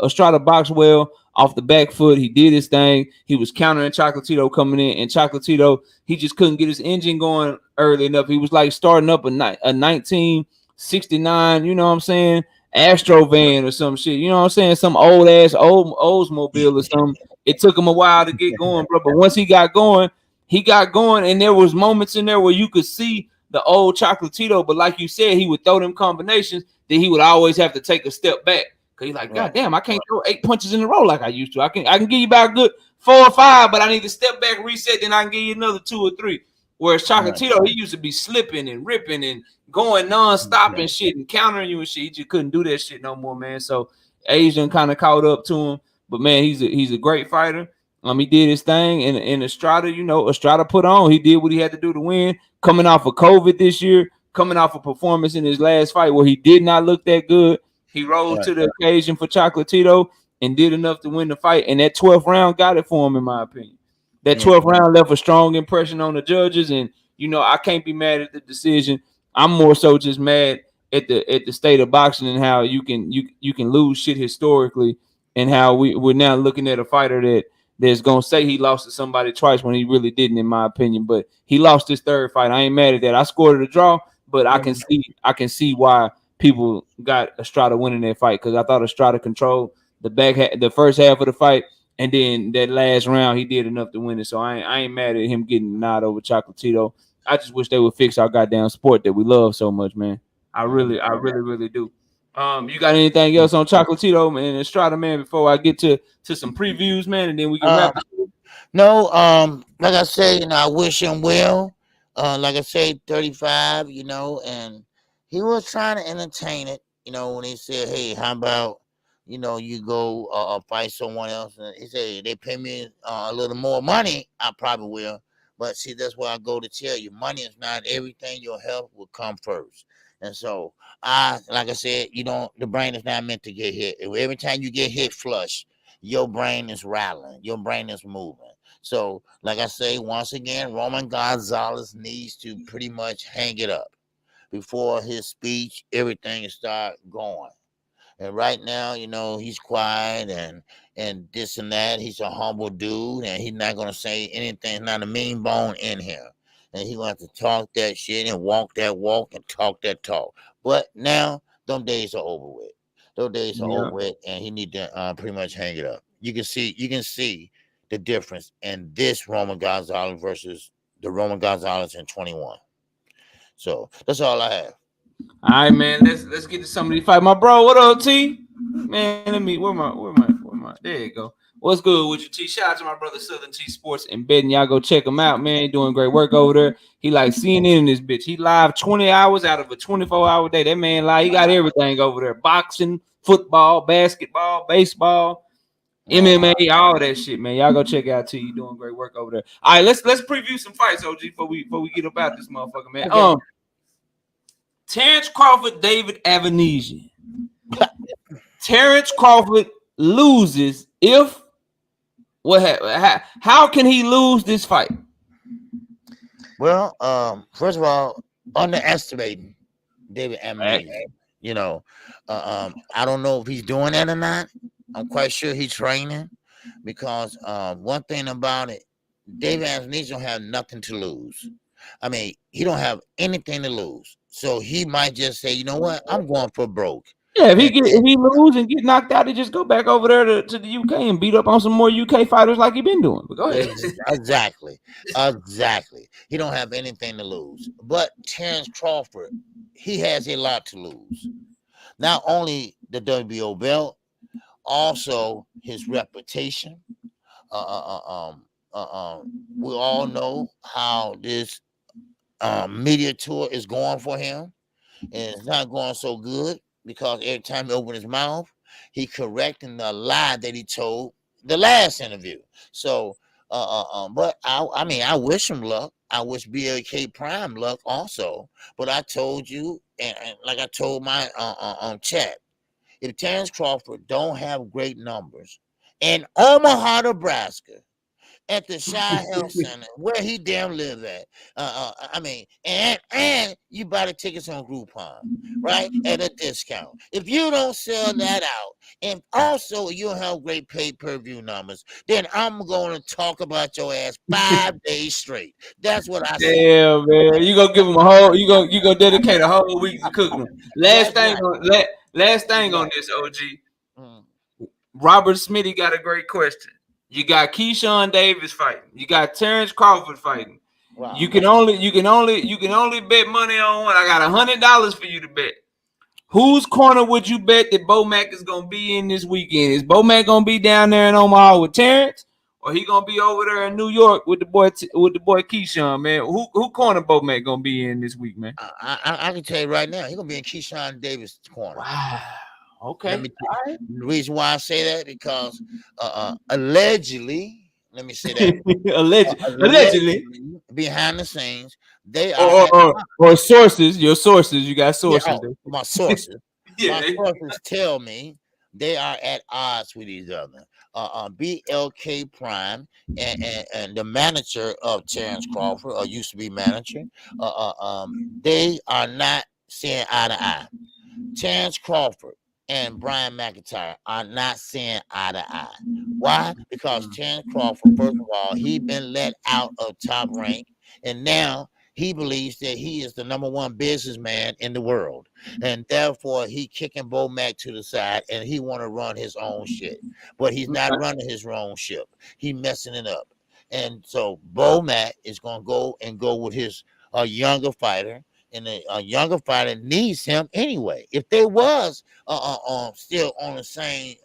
Estrada boxed well off the back foot. He did his thing. He was countering Chocolatito coming in, and Chocolatito, he just couldn't get his engine going early enough. He was like starting up a 1969, you know what I'm saying, Astro van or some shit. You know what I'm saying, some old ass Oldsmobile or something. It took him a while to get going, bro. But once he got going, and there was moments in there where you could see the old Chocolatito. But like you said, he would throw them combinations. Then he would always have to take a step back because he's like, God damn, I can't throw 8 punches in a row like I used to. I can give you about a good 4 or 5, but I need to step back, reset, then I can give you another 2 or 3. Whereas Chocolatito, he used to be slipping and ripping and going nonstop and shit and countering you and shit. He just couldn't do that shit no more, man. So Asian kind of caught up to him. But man, he's a great fighter. He did his thing, and Estrada, Estrada put on. He did what he had to do to win. Coming off of COVID this year, coming off a performance in his last fight where he did not look that good, he rose to the occasion for Chocolatito and did enough to win the fight. And that 12th round got it for him, in my opinion. That 12th round left a strong impression on the judges, and I can't be mad at the decision. I'm more so just mad at the state of boxing and how you can lose shit historically, and how we're now looking at a fighter that's gonna say he lost to somebody twice when he really didn't, in my opinion. But he lost his third fight. I ain't mad at that. I scored a draw, but I can see why people got Estrada winning that fight, because I thought Estrada controlled the first half of the fight, and then that last round he did enough to win it. So I ain't mad at him getting nod over Chocolatito. I just wish they would fix our goddamn sport that we love so much, man. I really do. You got anything else on Chocolatito, man, and Estrada, man, before I get to some previews, man, and then we can wrap it? No, like I say, I wish him well. Like I say, 35, and he was trying to entertain it, when he said, hey, how about, you go fight someone else? And he said, they pay me a little more money, I probably will. But see, that's why I go to tell you, money is not everything. Your health will come first. And so like I said, the brain is not meant to get hit. Every time you get hit flush, your brain is rattling, your brain is moving. So, like I say, once again, Roman Gonzalez needs to pretty much hang it up before his speech, everything start going. And right now, he's quiet and this and that. He's a humble dude, and he's not gonna say anything. Not a mean bone in him, and he's gonna have to talk that shit and walk that walk and talk that talk. But now, them days are over with. Those days are over with, and he need to pretty much hang it up. You can see the difference in this Roman Gonzalez versus the Roman Gonzalez in 21. So that's all I have. All right, man. Let's get to some of these fights. My bro, what up, T? Man, let me where my there you go. What's good with you, T? Shout out to my brother Southern T Sports and Betting. Y'all go check him out, man. He doing great work over there. He like CNN in this bitch. He live 20 hours out of a 24-hour day. That man live. He got everything over there. Boxing, football, basketball, baseball, MMA, all that shit, man. Y'all go check out T. You doing great work over there. All right, let's preview some fights, OG, before we get about this motherfucker, man. Okay. Terencd Crawford, David Avanesian. Terencd Crawford loses if what happened? How can he lose this fight? Well, first of all, underestimating David Avanesian. I don't know if he's doing that or not. I'm quite sure he's training, because one thing about it, David Avanesian don't have nothing to lose. I mean, he don't have anything to lose. So he might just say, you know what, I'm going for broke. Yeah, if he lose and get knocked out, he just go back over there to the UK and beat up on some more UK fighters like he been doing. But go ahead. Exactly. He don't have anything to lose. But Terencd Crawford, he has a lot to lose. Not only the WBO belt, also his reputation. We all know how this media tour is going for him, and it's not going so good, because every time he opens his mouth, he correcting the lie that he told the last interview. So, but I wish him luck. I wish BLK Prime luck also. But I told you, and like I told my chat, if Terencd Crawford don't have great numbers in Omaha, Nebraska, at the Shy Health Center, where he damn live at. I mean, and you buy the tickets on Groupon, right, at a discount. If you don't sell that out, and also you don't have great pay-per-view numbers, then I'm going to talk about your ass 5 days straight. That's what I say. Damn, man, you gonna give them a whole, you gonna dedicate a whole week to cooking them. Last thing on this, OG. Robert Smitty got a great question. You got Keyshawn Davis fighting. You got Terrence Crawford fighting. Wow. You can only bet money on one. I got $100 for you to bet. Whose corner would you bet that Bo Mac is gonna be in this weekend? Is Bo Mac gonna be down there in Omaha with Terrence, or he gonna be over there in New York with the boy Keyshawn, man? Who corner Bo Mac gonna be in this week, man? I can tell you right now, he's gonna be in Keyshawn Davis' corner. Wow. Okay. The reason why I say that, because allegedly, let me say that allegedly behind the scenes, they are or sources. Your sources, you got sources. Yeah, my sources. My sources tell me they are at odds with each other. BLK Prime and the manager of Terrence Crawford, or used to be manager, they are not seeing eye to eye. Terrence Crawford and Brian McIntyre are not seeing eye to eye. Why? Because Terrence Crawford, first of all, he been let out of Top Rank, and now he believes that he is the #1 businessman in the world, and therefore he kicking Bo Mac to the side, and he want to run his own shit, but he's not running his own ship. He messing it up, and so Bo Mac is gonna go with his younger fighter. And a younger fighter needs him anyway. If they was still on the same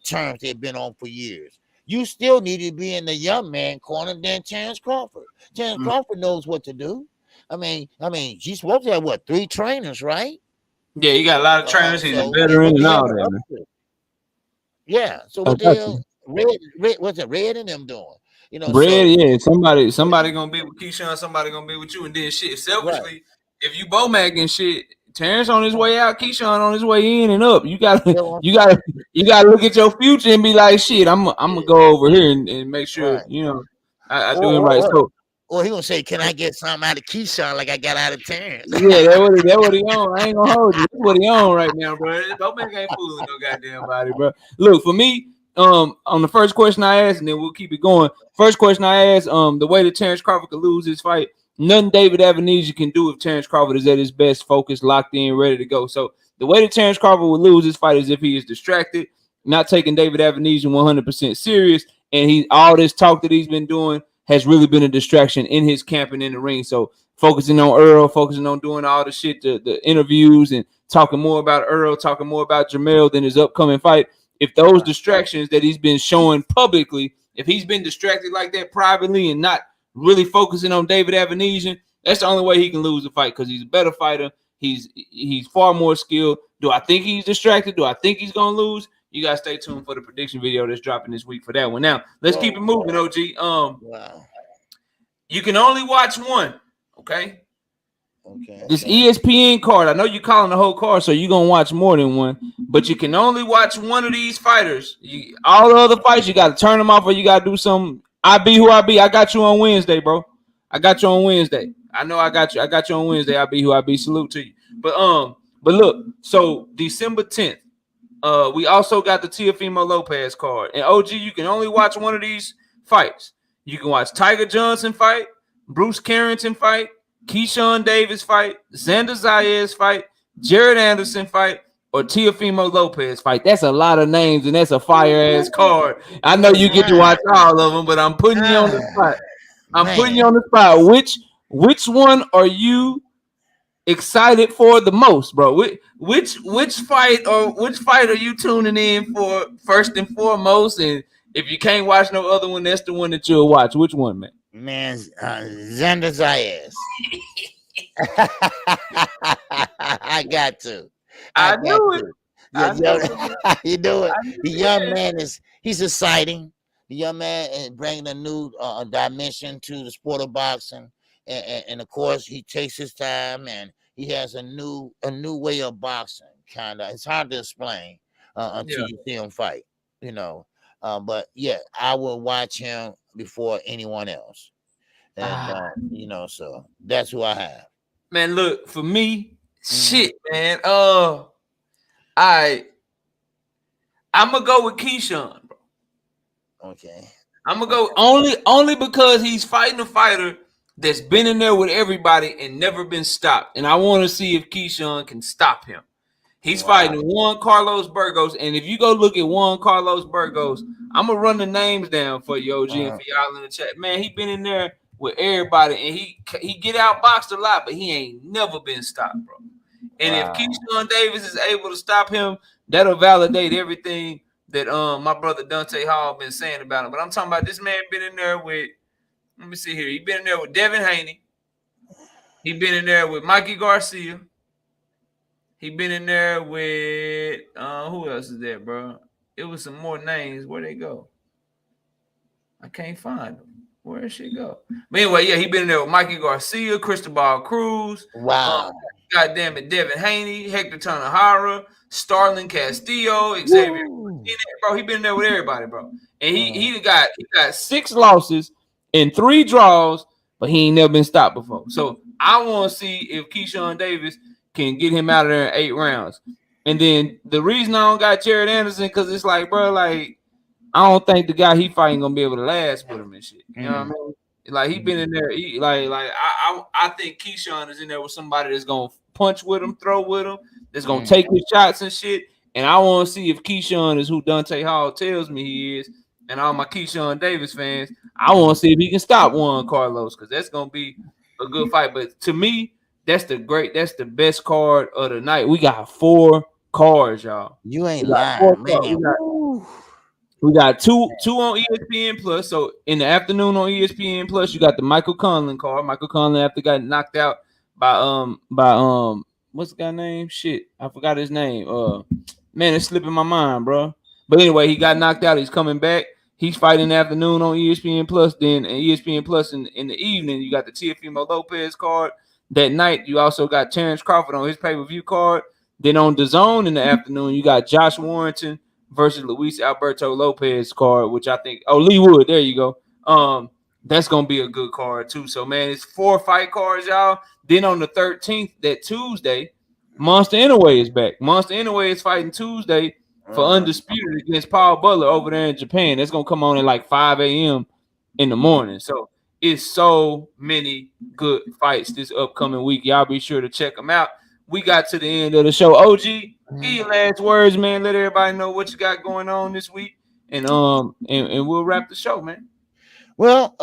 terms they've been on for years, you still need to be in the young man corner than Terrence Crawford. Terrence Crawford knows what to do. I mean, he's supposed to have 3 trainers, right? Yeah, he got a lot of trainers. He's a veteran and all that. Yeah. So what the hell? Red, what's it? Red and them doing? Yeah. Somebody gonna be with Keyshawn, somebody gonna be with you, and then shit. Selfishly, right. If you Bo Mac and shit, Terrence on his way out, Keyshawn on his way in and up. You gotta look at your future and be like, shit, I'm gonna go over here and make sure I do it right. So, or he gonna say, can I get something out of Keyshawn like I got out of Terrence? Yeah, that what he on. I ain't gonna hold you. That's what he on right now, bro. Bo Mac ain't fooling no goddamn body, bro. Look, for me, on the first question I asked, and then we'll keep it going. First question I asked, the way that Terrence Crawford could lose his fight, nothing David Avenizia can do if Terrence Crawford is at his best, focused, locked in, ready to go. So the way that Terrence Crawford would lose his fight is if he is distracted, not taking David Avenizia 100% serious, and all this talk that he's been doing has really been a distraction in his camp and in the ring. So focusing on Earl, focusing on doing all the shit, the interviews, and talking more about Earl, talking more about Jamel than his upcoming fight. If those distractions that he's been showing publicly, if he's been distracted like that privately and not really focusing on David Avenizia, that's the only way he can lose the fight, because he's a better fighter. He's far more skilled. Do I think he's distracted? Do I think he's going to lose? You got to stay tuned for the prediction video that's dropping this week for that one. Now, let's keep it moving, OG. You can only watch one, okay? This ESPN card, I know you're calling the whole card, so you're going to watch more than one, but you can only watch one of these fighters. All the other fights, you got to turn them off, or you got to do something. I be who I be. I got you on Wednesday, bro. I got you on Wednesday. I know I got you. I got you on Wednesday. I be who I be. Salute to you. But look, so December 10th, we also got the Teofimo Lopez card. And OG, you can only watch one of these fights. You can watch Tiger Johnson fight, Bruce Carrington fight, Keyshawn Davis fight, Xander Zayas fight, Jared Anderson fight, or Teofimo Lopez fight. That's a lot of names, and that's a fire-ass card. I know you get to watch all of them, but I'm putting you on the spot. Putting you on the spot. Which one are you excited for the most, bro? Which fight are you tuning in for first and foremost? And if you can't watch no other one, that's the one that you'll watch. Which one, man? Man, Xander Zayas. I got to. I knew it. You know it. The young man he's exciting. The young man is bringing a new dimension to the sport of boxing, and of course he takes his time, and he has a new way of boxing. Kind of, it's hard to explain until you see him fight. But yeah, I will watch him before anyone else. And so that's who I have. Man, look, for me, shit, man. I'm gonna go with Keyshawn, bro. Okay. I'm gonna go only because he's fighting a fighter that's been in there with everybody and never been stopped. And I want to see if Keyshawn can stop him. He's fighting Juan Carlos Burgos. And if you go look at Juan Carlos Burgos, I'm gonna run the names down for you, OG, and for y'all in the chat. Man, he been in there with everybody, and he get outboxed a lot, but he ain't never been stopped, bro. And if Keyshawn Davis is able to stop him, that'll validate everything that my brother Dante Hall been saying about him. But I'm talking about this man been in there with, let me see here. He been in there with Devin Haney. He been in there with Mikey Garcia. He been in there with who else is there, bro? It was some more names. Where'd they go? I can't find them. Where'd she go? But anyway, yeah, he been in there with Mikey Garcia, Cristobal Cruz. Wow. Goddamn it, Devin Haney, Hector Tanahara, Starling Castillo, Xavier. Bro, he been in there with everybody, bro. And he got 6 losses and 3 draws, but he ain't never been stopped before. So I want to see if Keyshawn Davis can get him out of there in 8 rounds. And then the reason I don't got Jared Anderson, because it's like, bro, like, I don't think the guy he fighting gonna be able to last with him and shit. You know what I mean? Like, he been in there. I think Keyshawn is in there with somebody that's gonna punch with him, throw with him, that's gonna take his shots and shit. And I want to see if Keyshawn is who Dante Hall tells me he is. And all my Keyshawn Davis fans, I want to see if he can stop Juan Carlos, because that's gonna be a good fight. But to me, that's the best card of the night. We got 4 cards, y'all. You ain't lying, man. We got two on ESPN Plus. So in the afternoon on ESPN Plus, you got the Michael Conlon card. Michael Conlon after got knocked out by what's the guy name? Shit, I forgot his name. Man, it's slipping my mind, bro. But anyway, he got knocked out. He's coming back. He's fighting in the afternoon on ESPN Plus. Then ESPN Plus in the evening, you got the Teofimo Lopez card. That night, you also got Terrence Crawford on his pay-per-view card. Then on DAZN in the afternoon, you got Josh Warrington versus Luis Alberto Lopez card, which I think, Lee Wood, there you go. That's gonna be a good card too. So man, it's 4 fight cards, y'all. Then on the 13th, that Tuesday, Monster Inoue is back. Monster Inoue is fighting Tuesday for Undisputed against Paul Butler over there in Japan. That's gonna come on at like 5 a.m. in the morning. So it's so many good fights this upcoming week. Y'all be sure to check them out. We got to the end of the show. OG, give your last words, man. Let everybody know what you got going on this week, and we'll wrap the show, man. Well,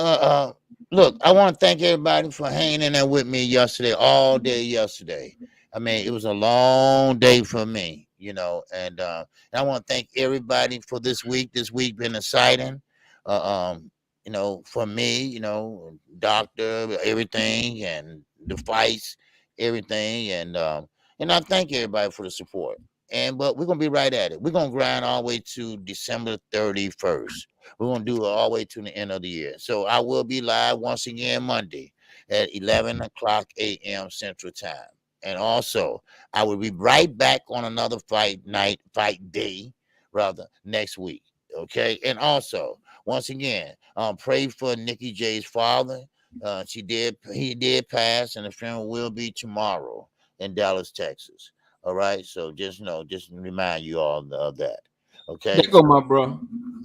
look, I want to thank everybody for hanging in there with me all day yesterday. I mean, it was a long day for me, and I want to thank everybody for this week. This week been exciting, for me, doctor, everything, and the fights, everything, and I thank everybody for the support. But we're gonna be right at it. We're gonna grind all the way to December 31st. We're gonna do it all the way to the end of the year. So I will be live once again Monday at 11 o'clock a.m. Central Time. And also, I will be right back on another fight day, next week. Okay. And also, once again, pray for Nikki J's father. He did pass, and the funeral will be tomorrow in Dallas, Texas. All right. So just remind you all of that. Okay. There go my bro.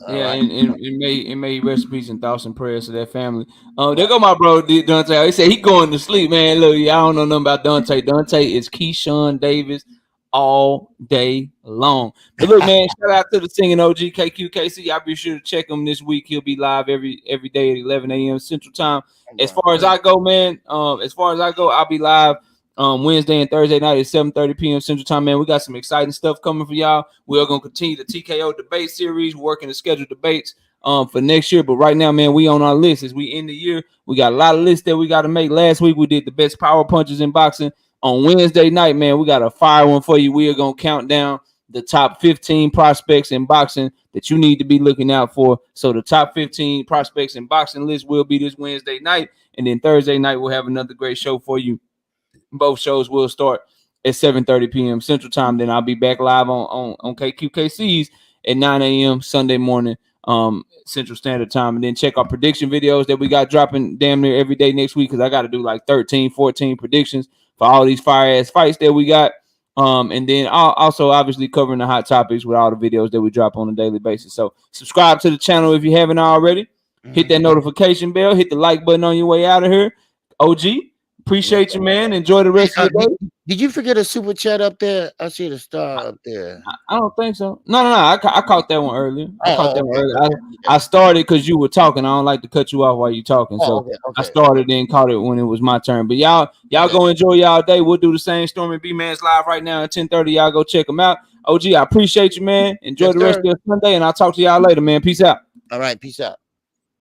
Yeah, right. and may rest in peace and thoughts and prayers to that family. There go my bro Dante. He said he going to sleep, man. Look, y'all don't know nothing about Dante. Dante is Keyshawn Davis all day long. But look, man, shout out to the singing OG KQKC. I'll be sure to check him this week. He'll be live every day at 11 a.m. Central Time. As far as I go, man, I'll be live Wednesday and Thursday night at 7:30 p.m. Central Time, man. We got some exciting stuff coming for y'all. We are going to continue the TKO debate series. We're working to schedule debates for next year. But right now, man, we on our list. As we end the year, we got a lot of lists that we got to make. Last week, we did the best power punches in boxing. On Wednesday night, man, we got a fire one for you. We are going to count down the top 15 prospects in boxing that you need to be looking out for. So the top 15 prospects in boxing list will be this Wednesday night. And then Thursday night, we'll have another great show for you. Both shows will start at 7:30 p.m. Central Time. Then I'll be back live on KQKC's at 9 a.m. Sunday morning Central Standard Time. And then check our prediction videos that we got dropping damn near every day next week, because I got to do like 13, 14 predictions for all these fire-ass fights that we got. And then also obviously covering the hot topics with all the videos that we drop on a daily basis. So subscribe to the channel if you haven't already. Hit that notification bell. Hit the like button on your way out of here. OG, appreciate you, man. Enjoy the rest of the day. Did you forget a super chat up there? I see the star up there. I don't think so. No. I caught that one earlier. I started because you were talking. I don't like to cut you off while you're talking. So I started and caught it when it was my turn. But y'all go enjoy y'all day. We'll do the same. Stormy B Man's live right now at 10:30. Y'all go check them out. OG, I appreciate you, man. Enjoy the rest of your Sunday, and I'll talk to y'all later, man. Peace out. All right, peace out.